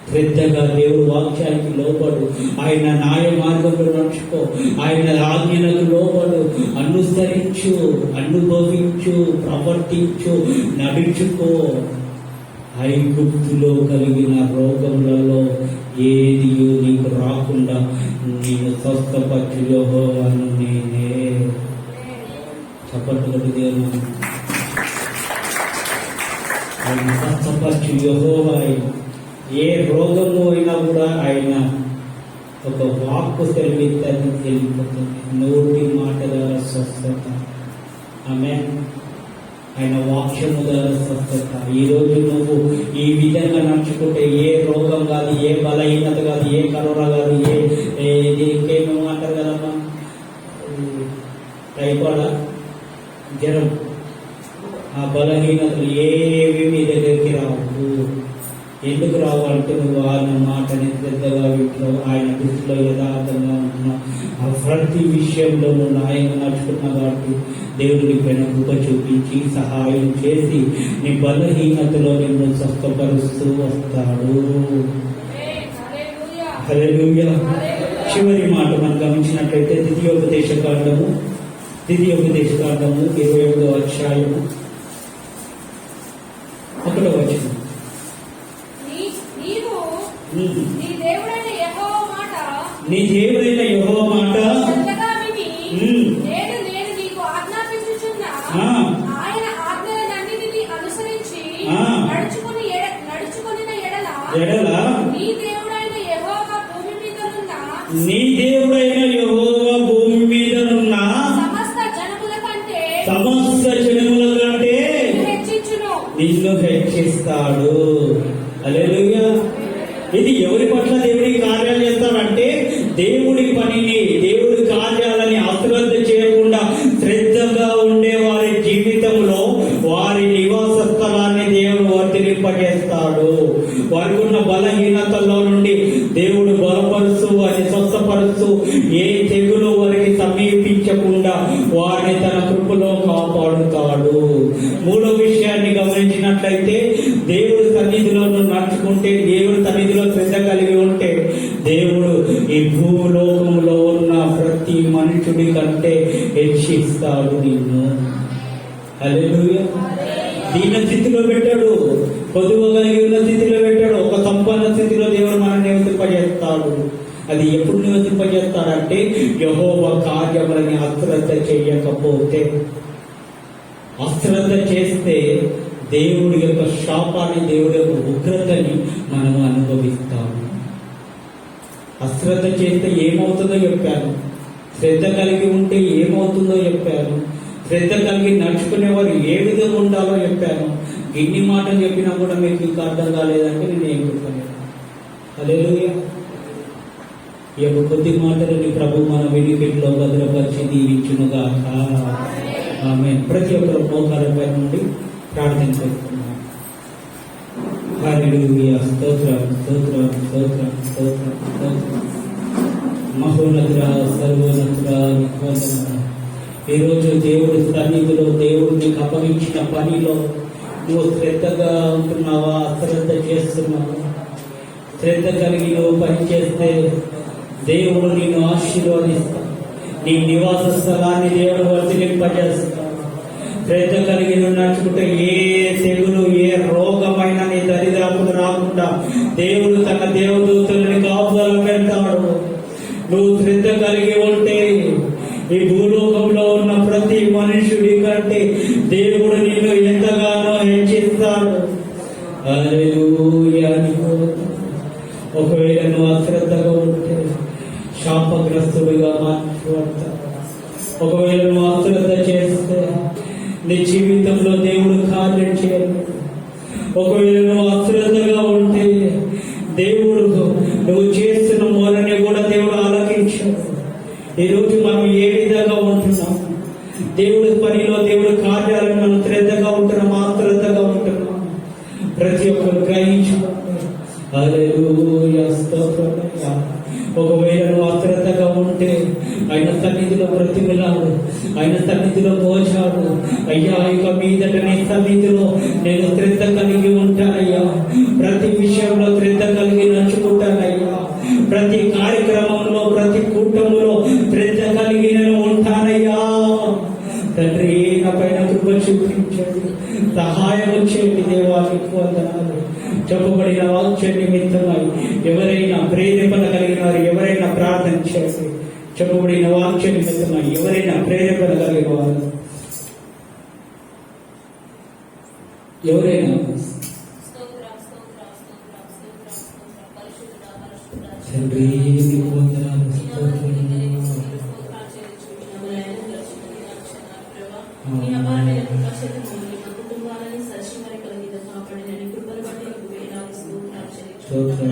శ్రద్ధగా దేవుడు వాక్యానికి లోబడు. ఆయన న్యాయ మార్గంలో నడుచుకో. ఆయన ఆజ్ఞలకు లోబడు. అనుసరించు, అనుభవించు, ప్రవర్తించు, నడుచుకో. ఐగుప్తులో కలిగిన రోగములలో ఏది నీకు రాకుండా నేను స్వస్థపరచు యెహోవాను నేనే. చప్పట్లు కొట్టి దేవుని ఆయన స్వస్థపరచు యెహోవా. ఏ రోగము అయినా కూడా ఆయన ఒక వాక్కు తెలివిద్దని వెళ్ళిపోతుంది. నోటి మాట ద్వారా స్వస్థత. ఆమేన్. ఆయన వాక్యము ద్వారా స్వస్థత. ఈరోజు నువ్వు ఈ విధంగా నడుచుకుంటే ఏ రోగం కాదు, ఏ బలహీనత కాదు, ఏ కరోనా కాదు, ఇంకేమేమో అంటారు కదమ్మా, టైఫాయిడ్, జ్వరం, ఆ బలహీనతలు ఏవి మీ దగ్గరికి రావు. ఎందుకు రావాలంటే నువ్వు ఆయన మాటని శ్రద్ధగా వింటున్నావు, ఆయన దృష్టిలో యథార్థంగా ఉంటున్నావు. ఆ ప్రతి విషయంలో నువ్వు ఆయన నడుచుకున్నావు కాబట్టి దేవుడు నీ పైన కృప చూపించి సహాయం చేసి నీ బలహీనతలో నిన్ను స్వస్థపరుస్తూ వస్తాడు. హల్లెలూయా. చివరి మాట మనం గమనించినట్లయితే ద్వితీయోపదేశ కాండము 21వ అధ్యాయము 1వ వచనం. నీ దేవుడైన యెహోవా మాట శ్రద్ధగా విని, నేను నీకు ఆజ్ఞాపించుచున్న ఆయన ఆజ్ఞలన్నిటినీ అనుసరించి నడుచుకొనిన ఎడల నీ దేవుడైన యెహోవా భూమి మీదనున్న సమస్త జనముల కంటే నిన్ను హెచ్చిస్తాడు. హల్లెలూయా. ఇది ఎవరి పట్ల దేవుడి కార్యాలు చేస్తారంటే దేవుడి పనిని, దేవుడి కార్యాలని అశ్రద్ధ చేయకుండా శ్రద్ధగా ఉండే వారి జీవితంలో వారి నివాస స్థలాన్ని దేవుడు వర్ధిలింపజేస్తాడు. వారికి ఉన్న బలహీనతల్లో నుండి దేవుడు బలపరుస్తూ వారిని స్వస్థపరుస్తూ ఏ తెగులు వారికి సమీపించకుండా వారిని తన కృపలో కాపాడుతాడు. మూడో విషయాన్ని గమనించినట్లయితే దేవుడి సన్నిధిలో నడుచుకుంటే, దేవుడి సన్నిధిలో శ్రద్ధ కలిగి ఉంటే దేవుడు ఈ భూలోకంలో ఉన్న ప్రతి మనుషుడి కంటే హెచ్చిస్తాడు నిన్ను. హల్లెలూయా. దీన స్థితిలో పెట్టాడు, పొదువు కలిగి ఉన్న స్థితిలో పెట్టాడు, ఒక సంపన్న స్థితిలో దేవుడు మనల్ని నివసింపజేస్తాడు. అది ఎప్పుడు నివసింపజేస్తాడంటే యెహోవా కార్యములని అశ్రద్ధ చేయకపోతే. అశ్రద్ధ చేస్తే దేవుడి యొక్క శాపాన్ని, దేవుడి యొక్క ఉగ్రతని మనం అనుభవిస్తాము. అశ్రద్ధ చేస్తే ఏమవుతుందో చెప్పాను, శ్రద్ధ కలిగి ఉంటే ఏమవుతుందో చెప్పాను, శ్రద్ధ కలిగి నడుచుకునేవారు ఏ విధంగా ఉండాలో చెప్పాను. ఎన్ని మాటలు చెప్పినా కూడా మీకు ఇంకా అర్థం కాలేదంటే నేను ఏం చెప్పలేదు. హల్లెలూయా. ఈ యొక్క కొద్ది మాటలని ప్రభు మన వెనుకట్లో భద్రపరిచి దీవించునుగాక. ఆమేన్. ప్రతి ఒక్కరు మోకాలపై నుండి ప్రార్థన చేస్తున్నాం. హల్లెలూయా. స్తోత్రం, స్తోత్రం, స్తోత్రం, స్తోత్రం, స్తోత్రం. మహోన్నతుడా, సర్వోన్నతుడా, నీకు వందనాలు. ఈరోజు దేవుడి సన్నిధిలో, దేవుడు నీకు అప్పగించిన పనిలో నువ్వు శ్రద్ధగా ఉంటున్నావా, అశ్రద్ధ చేస్తున్నావా? శ్రద్ధ కలిగి నువ్వు పని చేస్తే దేవుడు నిన్ను ఆశీర్వదిస్తాడు. నీ నివాస స్థలాన్ని దేవుడు వర్ధిలింపజేస్తాడు. శ్రద్ధ కలిగి నువ్వు నడుచుకుంటే ఏ తెగులు, ఏ రోగమైన నీ దరిదాపులు రాకుండా దేవుడు తన దేవదూతలని కాపుదల పెడతాడు. నువ్వు శ్రద్ధ కలిగి ఉంటే ఈ భూలోకంలో ఉన్న ప్రతి మనుషుడి కంటే దేవుడు నిన్ను ఎంతగానో హెచ్చిస్తాడు. హల్లెలూయా. ఒకవేళ నువ్వు అశ్రద్ధగా ఉంటే శాపగ్రస్తుడిగా మార్చబడతావు. ఒకవేళ నువ్వు అశ్రద్ధ చేస్తే నీ జీవితంలో దేవుడు కార్యం చేయలేదు. ఒకవేళ నువ్వు అశ్రద్ధగా ఉంటే దేవుడు నువ్వు చేస్తున్న మొరని కూడా దేవుడు ఆలకించాడు. ఈరోజు మనం ఏ విధంగా ఉంటున్నాం? దేవుడి పనిలో, దేవుడి కార్యాలను మనం శ్రద్ధగా ఉంటున్నాం, అశ్రద్ధగా ఉంటున్నాం? ప్రతి ఒక్కరు గ్రహించుకోండి. హల్లెలూయా. స్తోత్రమయ్యా. ఒకవేళ నువ్వు అశ్రద్ధగా ఉంటే ఆయన సన్నిధిలో బ్రతిమిలాడు, ఆయన సన్నిధిలో మోచాడు. అయ్యా, ఇక మీదట నీ సన్నిధిలో నేను శ్రద్ధ కలిగి ఉంటానయ్యా, ప్రతి విషయంలో శ్రద్ధ కలిగి నడుచుకుంటానయ్యా, ప్రతి కార్యక్రమంలో, ప్రతి కూటములో శ్రద్ధ కలిగి నేను ఉంటానయ్యా. తండ్రి, నా పైన కృప చూపించండి, సహాయం చేయండి. దేవానికి వందనాలు. చెప్పబడిన వాక్య నిమిత్తమై ఎవరైనా ప్రేరేపణ కలిగిన వారు ఎవరైనా ప్రార్థన చేసి, చెప్పబడిన వాక్య నిమిత్తమై ఎవరైనా ప్రేరేపణ కలిగిన వారు ఎవరైనా స్తోత్రం స్తోత్రం స్తోత్రం స్తోత్రం స్తోత్రం పరిశుద్ధ పరిశుద్ధ తండ్రి నీకు వందనాలు, స్తోత్రం.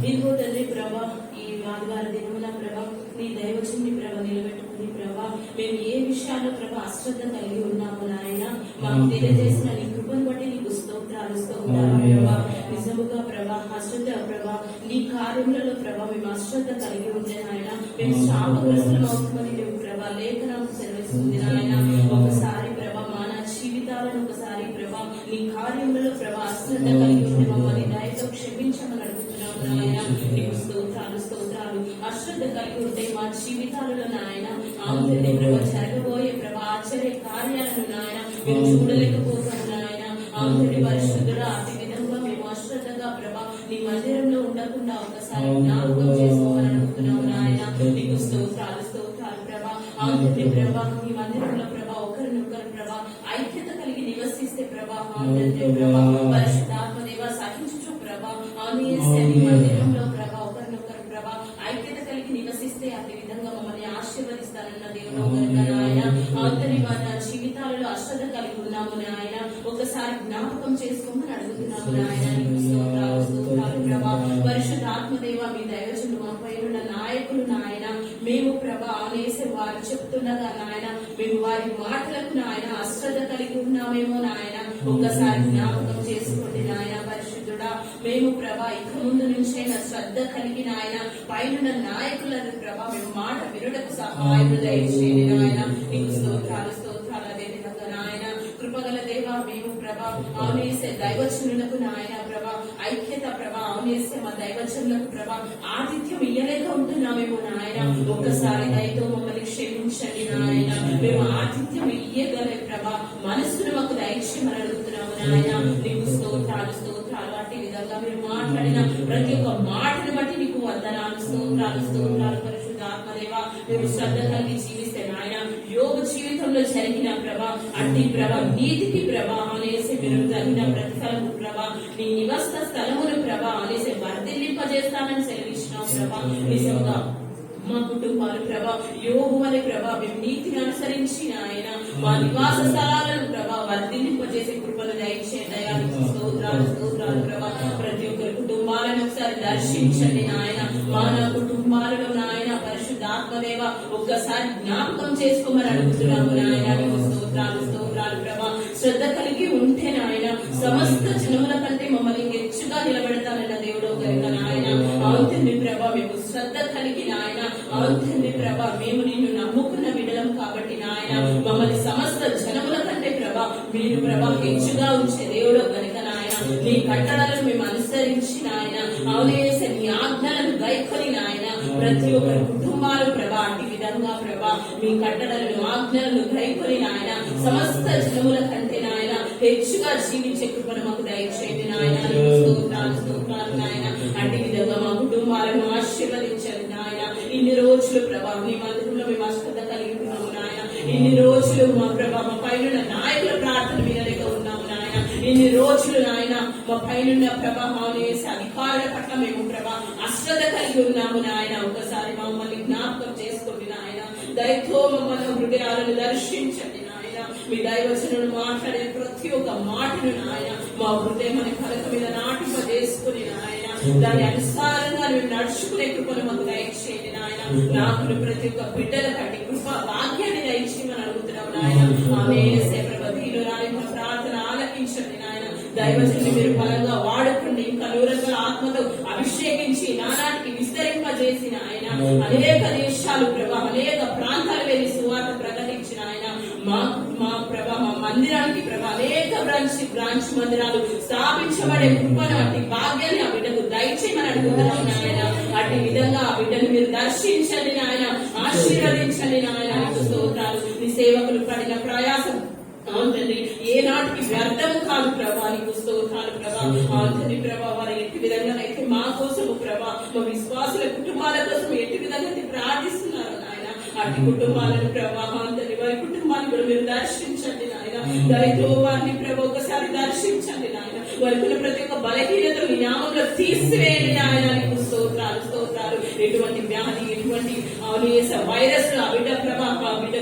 ఇదిగో తండ్రి ప్రభా, ఈ ఆదివారం దినమున ప్రభా నీ దైవచుని ప్రభ నిలబెట్టుకుని ప్రభా మేము ఏ విషయాల్లో ప్రభా అశ్రద్ధ కలిగి ఉన్నాము నాయన మాకు తెలియజేసిన నీ కృపను బట్టి నీకు స్తోత్రాలు స్తోత్రాలు ప్రభా. నిజముగా ప్రభా అశ్రద్ధ ప్రభా నీ కార్యములలో ప్రభా మేము అశ్రద్ధ కలిగి ఉంటే నాయన మేము శాపగ్రస్తులం అవుతుందని మేము ప్రభా లేఖనం సెలవిస్తుంది నాయన. ఒకసారి ప్రభా మన జీవితాలను ఒకసారి ప్రభా నీ కార్యములలో ప్రభా అశ్రద్ధ కలిగి ఉంటే మమ్మల్ని దయతో క్షమించమని అడుగుతున్నాము నాయన. నీకు స్తోత్రాలు స్తోత్రాలు. అశ్రద్ధ కలిగి ఉంటే మా జీవితాలలో నాయన ఆంధ్రుని ప్రభా జరగబోయే ప్రభా ఆశ్చర్య కార్యాలను నాయన మేము చూడలేకపోతాం నాయన. ఆంధ్రుని పరిశుద్ధుడా అతి విధంగా మేము అశ్రద్ధగా ప్రభా నీ మందిరంలో ఉండకుండా ఒకసారి జ్ఞాపకం చేసుకోమని అడుగుతున్నాము నాయన. నీకు స్తోత్రాలు స్తోత్రాలు ప్రభా. ఆంధ్రుని ప్రభా నీ మందిరంలో ప్రభా ఒకరినొకరు ప్రభా ఐక్యత కలిగి నివసిస్తే ప్రభా ఆంధ్రుని ప్రభా పరిశుద్ధాత్మదేవ సహించు ప్రభా ఆంధ్ర మందిరంలో ప్రభా ఒకరినొకరు ప్రభా ఐక్యత కలిగి నివసిస్తే అతి విధంగా మమ్మల్ని ఆశీర్వదిస్తానన్న దేవుడు ఒకరిగా నాయన. ఆంధ్రుని మన జీవితాలలో అశ్రద్ధ కలిగి ఉన్నాము నాయన ఒకసారి జ్ఞాపకం చేసుకోమని అడుగుతున్నాము నాయన. నీకు స్తోత్రాలు స్తోత్రాలు ప్రభా. పరిశుద్ధాత్మదేవ మీ దైవజనులు మా పైన నాయకులు నాయన మేము ప్రభా అనేసి వారు చెప్తుండగా నాయన మేము వారి మాటలకు నాయన అశ్రద్ధ కలిగి ఉన్నామేమో నాయన ఒక్కసారి జ్ఞాపకం చేసుకోండి నాయన. పరిశుద్ధుడా మేము ప్రభా ఇక ముందు నుంచైనా శ్రద్ధ కలిగి నాయన పైన నాయకులను ప్రభా మేము మాట వినుటకు సహాయం దయచేయండి నాయన. నీకు స్తోత్రాలు స్తోత్రాలు. అదే విధంగా నాయన కృపగల దేవ మేము ప్రభా అవునేసే దైవజనులకు నాయన ప్రభా ఐక్యత ప్రభా అవునేసే మా దైవజనులకు ప్రభా ఆతిథ్యం ఇయ్యలేక ఉంటున్నామేమో నాయన ఒక్కసారి దయతో మమ్మల్ని క్షమించండి నాయన. మేము ఆతిథ్యం ఇయ్యగలే ప్రభా మనస్సును మాకు దయచేయమని అడుగుతున్నాము నాయన. నీకు స్తోత్రాలు స్తోత్రాలు. అట్టి విధంగా మీరు మాట్లాడిన ప్రతి ఒక్క మాటను బట్టి నీకు వందనాలు స్తోత్రాలు స్తోత్రాలు. పరిశుద్ధాత్మదేవ మేము శ్రద్ధ కలిగి జీవిస్తే నాయన యోగ జీవితంలో జరిగిన ప్రభా అట్టి ప్రభా నీతికి ప్రభా అనేసి మీరు తగిన ప్రతిఫలము ప్రభా నీ నివాస స్థలమును ప్రభా అనేసి వర్ధిల్లింపజేస్తానని సెలవిచ్చినావు ప్రభా. నిజంగా మా కుటుంబాలు ప్రభా యోగు అనే ప్రభా మేము నీతిని అనుసరించి ఆయన మా నివాస స్థలాలను ప్రభా వర్ధిల్లింపజేసే కృపను దయచేయండి. దయానికి స్తోత్రాలు స్తోత్రాలు ప్రభా. ప్రతి ఒక్కరి కుటుంబాలను ఒకసారి దర్శించండి నాయన. మన కుటుంబాలలో నాయన పరిశుద్ధాత్మదేవ ఒక్కసారి జ్ఞాపకం చేసుకోమని అడుగుతున్నాము నాయన. నీకు స్తోత్రాలు స్తోత్రాలు ప్రభా. శ్రద్ధ కలిగి ఉంటే నాయన సమస్త జనముల కంటే మమ్మల్ని హెచ్చుగా నిలబెడతానన్న దేవుడు ఒకరిగా నాయన. అవుతుంది ప్రభా మేము శ్రద్ధ కలిగి నాయన అవుతుంది ప్రభా మేము నిన్ను నమ్ముకున్న విడలం కాబట్టి నాయన మమ్మల్ని సమస్త జనముల కంటే ప్రభా మీరు ప్రభా హెచ్చుగా ఉంచే దేవుడు కనుక నాయన నీ కట్టడలను మేము అనుసరించి నాయన అవునేసే నీ ఆజ్ఞలను గైకొని నాయన ప్రతి ఒక్కరి కుటుంబాలు ప్రభా అట్టి విధంగా ప్రభా మీ కట్టడలను ఆజ్ఞలను గైకొని నాయన సమస్త జనముల కంటే నాయన హెచ్చుగా జీవించే కృపను మాకు దయచేయండి నాయన. స్తోత్రాలు స్తోత్రాలు నాయన. అట్టి విధంగా మా కుటుంబాలను ఆశీర్వదించండి నాయన. ఇన్ని రోజులు ప్రభా మీ మందిరంలో మేము అశ్రద్ధ కలిగి ఉన్నాము నాయన. ఇన్ని రోజులు మా ప్రభా మా పైన నాయకుల ప్రార్థన వినలేక ఉన్నాము నాయన. ఇన్ని రోజులు నాయన మా పైన ప్రభావం వేసే అధికారుల పట్ల మేము ప్రభా అశ్రద్ధ కలిగి ఉన్నాము నాయన. ఒకసారి మమ్మల్ని జ్ఞాపకం చేసుకోండి నాయన. దయతో మమ్మల్ని హృదయాలను దర్శించండి నాయన. మీ దైవజనుడు మాట్లాడే ప్రతి ఒక్క మాటను నాయన మా హృదయం అనే కలక మీద నాటింపజేసుకుని నాయన దాని అనుసారంగా మేము నడుచుకునే కృపను మాకు దయచేయండి నాయన. నాకు ప్రతి ఒక్క బిడ్డల కంటే కృప భాగ్యాన్ని దయచేయమని అడుగుతున్నాం నాయన. ఆమె సేవీలు నాయన ప్రార్థన ఆలకించండి నాయన. దైవజనుని మీరు బలంగా వాడుకోండి. ఇంకా నూరంగా ఆత్మతో అభిషేకించి నానాటికి విస్తరింపజేసిన ఆయన అనేక దేశాలు ప్రభా అనేక ప్రాంతాలు వెళ్ళి సువార్త ప్రకటించిన ఆయన మా ప్రభా మా మందిరానికి ప్రభా అనేక బ్రాంచ్ మందిరాలు స్థాపించబడే కృపను అట్టి భాగ్యాన్ని ఆ బిడ్డకు దయచేయమని అడుగుతున్నాం నాయన. అట్టి విధంగా ఆ బిడ్డను మీరు దర్శించండి నాయన. ఆశీర్వదించండి నాయన. స్తోత్రాలు. నీ సేవకులు పడిన ప్రయాసం తండ్రి ఏ నాటికి వ్యర్థము కాదు ప్రభా. నీకు స్తోత్రాలు ప్రభా. తండ్రి ప్రభా వారు ఎట్టి విధంగా అయితే మా కోసము ప్రభా మా విశ్వాసుల కుటుంబాల కోసం ఎట్టి విధంగా ప్రార్థిస్తున్నారు నాయన. అట్టి కుటుంబాలను ప్రభా తండ్రి వారి కుటుంబాన్ని కూడా మీరు దర్శించండి నాయన. నాయన. దయతో వారిని ప్రభు ఒకసారి దర్శించండి నాయన. వారికి ప్రతి ఒక్క బలహీనతలు మీ నామంలో తీసివేయండి నాయన. నీకు స్తోత్రాలు స్తోత్రాలు. ఎటువంటి వ్యాధి, ఎటువంటి వైరస్ ఆ బిడ్డ ప్రభా, ఆ బిడ్డ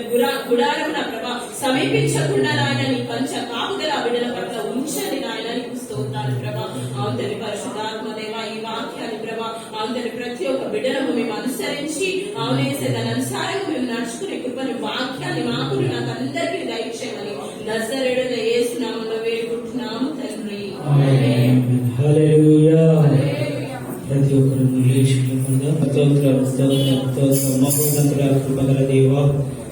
గుడారం నా ప్రభా సమీపించకుండా నాయన నీ పంచ కాపుదల ఆ బిడ్డల పట్ల ఉంచండి నాయన. నీకు స్తోత్రాలు ప్రభా. అందరి పరిశుద్ధాత్మ దేవ ఈ వాక్యాన్ని ప్రభా, అందరి ప్రతి ఒక్క బిడ్డలను మేము అనుసరించి అవునేసే దాని అనుసారంగా మేము నడుచుకునే కృపని వాక్యాన్ని మాకు నాకు అందరికీ దయచేయమని నజరేయుడైన యేసు నామములో వేడుకుంటున్నాము తండ్రి. హల్లెలూయా. ప్రతి ఒక్కరు మహోన్నతుల కృపగల దేవ,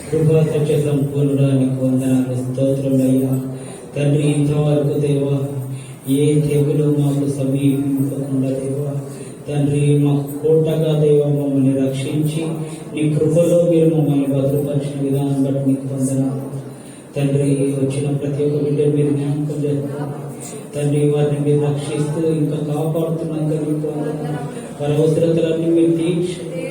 కృపా సత్య సంపూర్ణానికి వందనాలు స్తోత్రములయ్యా. తండ్రి ఇంతవరకు దేవా ఏ తెగులు మాకు సమీపించకుండా దేవా తండ్రి మాకు కోటగా దేవా మమ్మల్ని రక్షించి నీ కృపలో మీరు మమ్మల్ని భద్రపరిచిన విధానం బట్టి నీకు వందనాలు తండ్రి. వచ్చిన ప్రతి ఒక్క బిడ్డను మీరు జ్ఞాపకం చేస్తారు తండ్రి. వారిని మీరు రక్షిస్తూ ఇంకా కాపాడుతున్నాక నీకు వందనాలు. వారి అవసరతలన్నీ మీరు తీర్చండి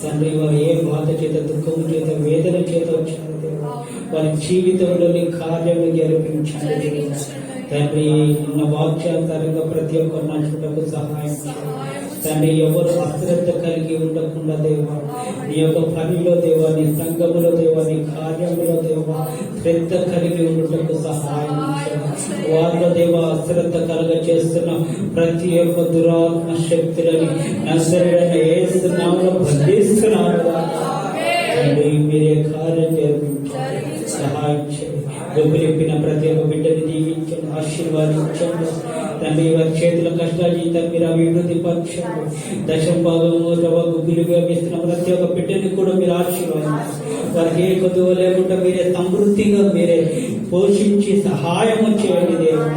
తండ్రి. వారు ఏ బాధ చేత, దుఃఖం చేత, వేదన చేత వచ్చిన వారి జీవితంలో నీ కార్యాలు జరిపించండి తండ్రి. ఉన్న వాక్యాంతరంగా ప్రతి ఒక్క మనుషులకు సహాయం తండ్రి. ఎవరు అశ్రద్ధ కలిగి ఉండకుండా దేవా నీ యొక్క పనిలో దేవా, నీ సంఘములో దేవా, నీ కార్యంలో దేవా శ్రద్ధ కలిగి ఉండటకు సహాయం వారిలో దేవా అశ్రద్ధ కలగ చేస్తున్న ప్రతి ఒక్క దురాత్మ శక్తులని నజరేయుడైన యేసు నామములో బంధిస్తున్నాను తండ్రి. మీరే కార్యం జరిపించాలి, సహాయం చేయండి. గొప్పలిప్పిన ప్రతి ఒక్క బిడ్డని దీవించండి, ఆశీర్వాదించండి తండ్రి. వారి చేతుల కష్టాలు జీవితం మీరు అభివృద్ధి పరచండి. దశం భాగము గుబ్బిలుగా వేస్తున్న ప్రతి ఒక్క బిడ్డని కూడా మీరు ఆశీర్వాదించండి. వారికి ఏ కొద్దువ లేకుండా మీరే సమృద్ధిగా మీరే పోషించి సహాయం చేయండి దేవా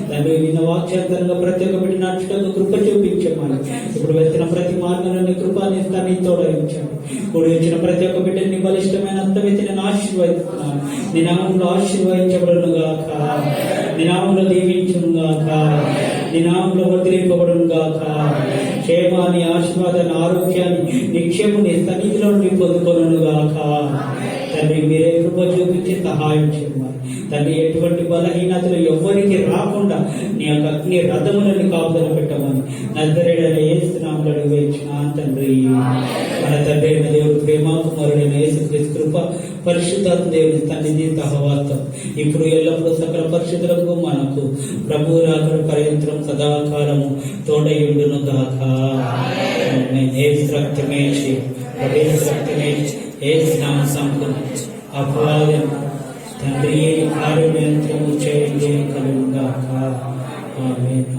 తండ్రి. నిన్న వాక్యాంతరంగా ప్రతి ఒక్క బిడ్డ నడుచుటకు కృప చూపించమని ఇప్పుడు వెళ్తున్న ప్రతి మార్గంలో కృపాన్ని తోడరించండి. ఇప్పుడు వచ్చిన ప్రతి ఒక్క బిడ్డని బలిష్టమైన అంతమైతే నేను ఆశీర్వదిస్తున్నాను. నీ నామంలో ఆశీర్వదించబడును గాక, నీ నామంలో దీవించును గాక, నీ నామంలో వదిలింపబడును గాక. క్షేమాన్ని, ఆశీర్వాదాన్ని, ఆరోగ్యాన్ని, నిక్షేముని సన్నిధిలో పొందుకొను గాక తండ్రి. మీరే కృప చూపించి సహాయం చేయమని తండ్రి. ఎటువంటి బలహీనతలు ఎవరికి రాకుండా నీ యొక్క అగ్ని రథములను కాపుదల పెట్టమని నజరేయుడైన యేసు నామములో వేడుచున్నాను తండ్రి. మన తండ్రి అయిన దేవుడు, ప్రేమ కుమారుడైన యేసుక్రీస్తు కృప, పరిశుద్ధాత్మ దేవుని సన్నిధి సహవాసం ఇప్పుడు ఎల్లప్పుడూ సకల పరిశుద్ధులకు మనకు ప్రభు రాకడ పర్యంతరం సదాకాలము తోడయుండును గాక. యేసు రక్తమేచి యేసు నామ సంపూర్ణ అపవాదం తండ్రి కార్యనియంత్రము చేయండి కలుగుగాక. ఆమేన్.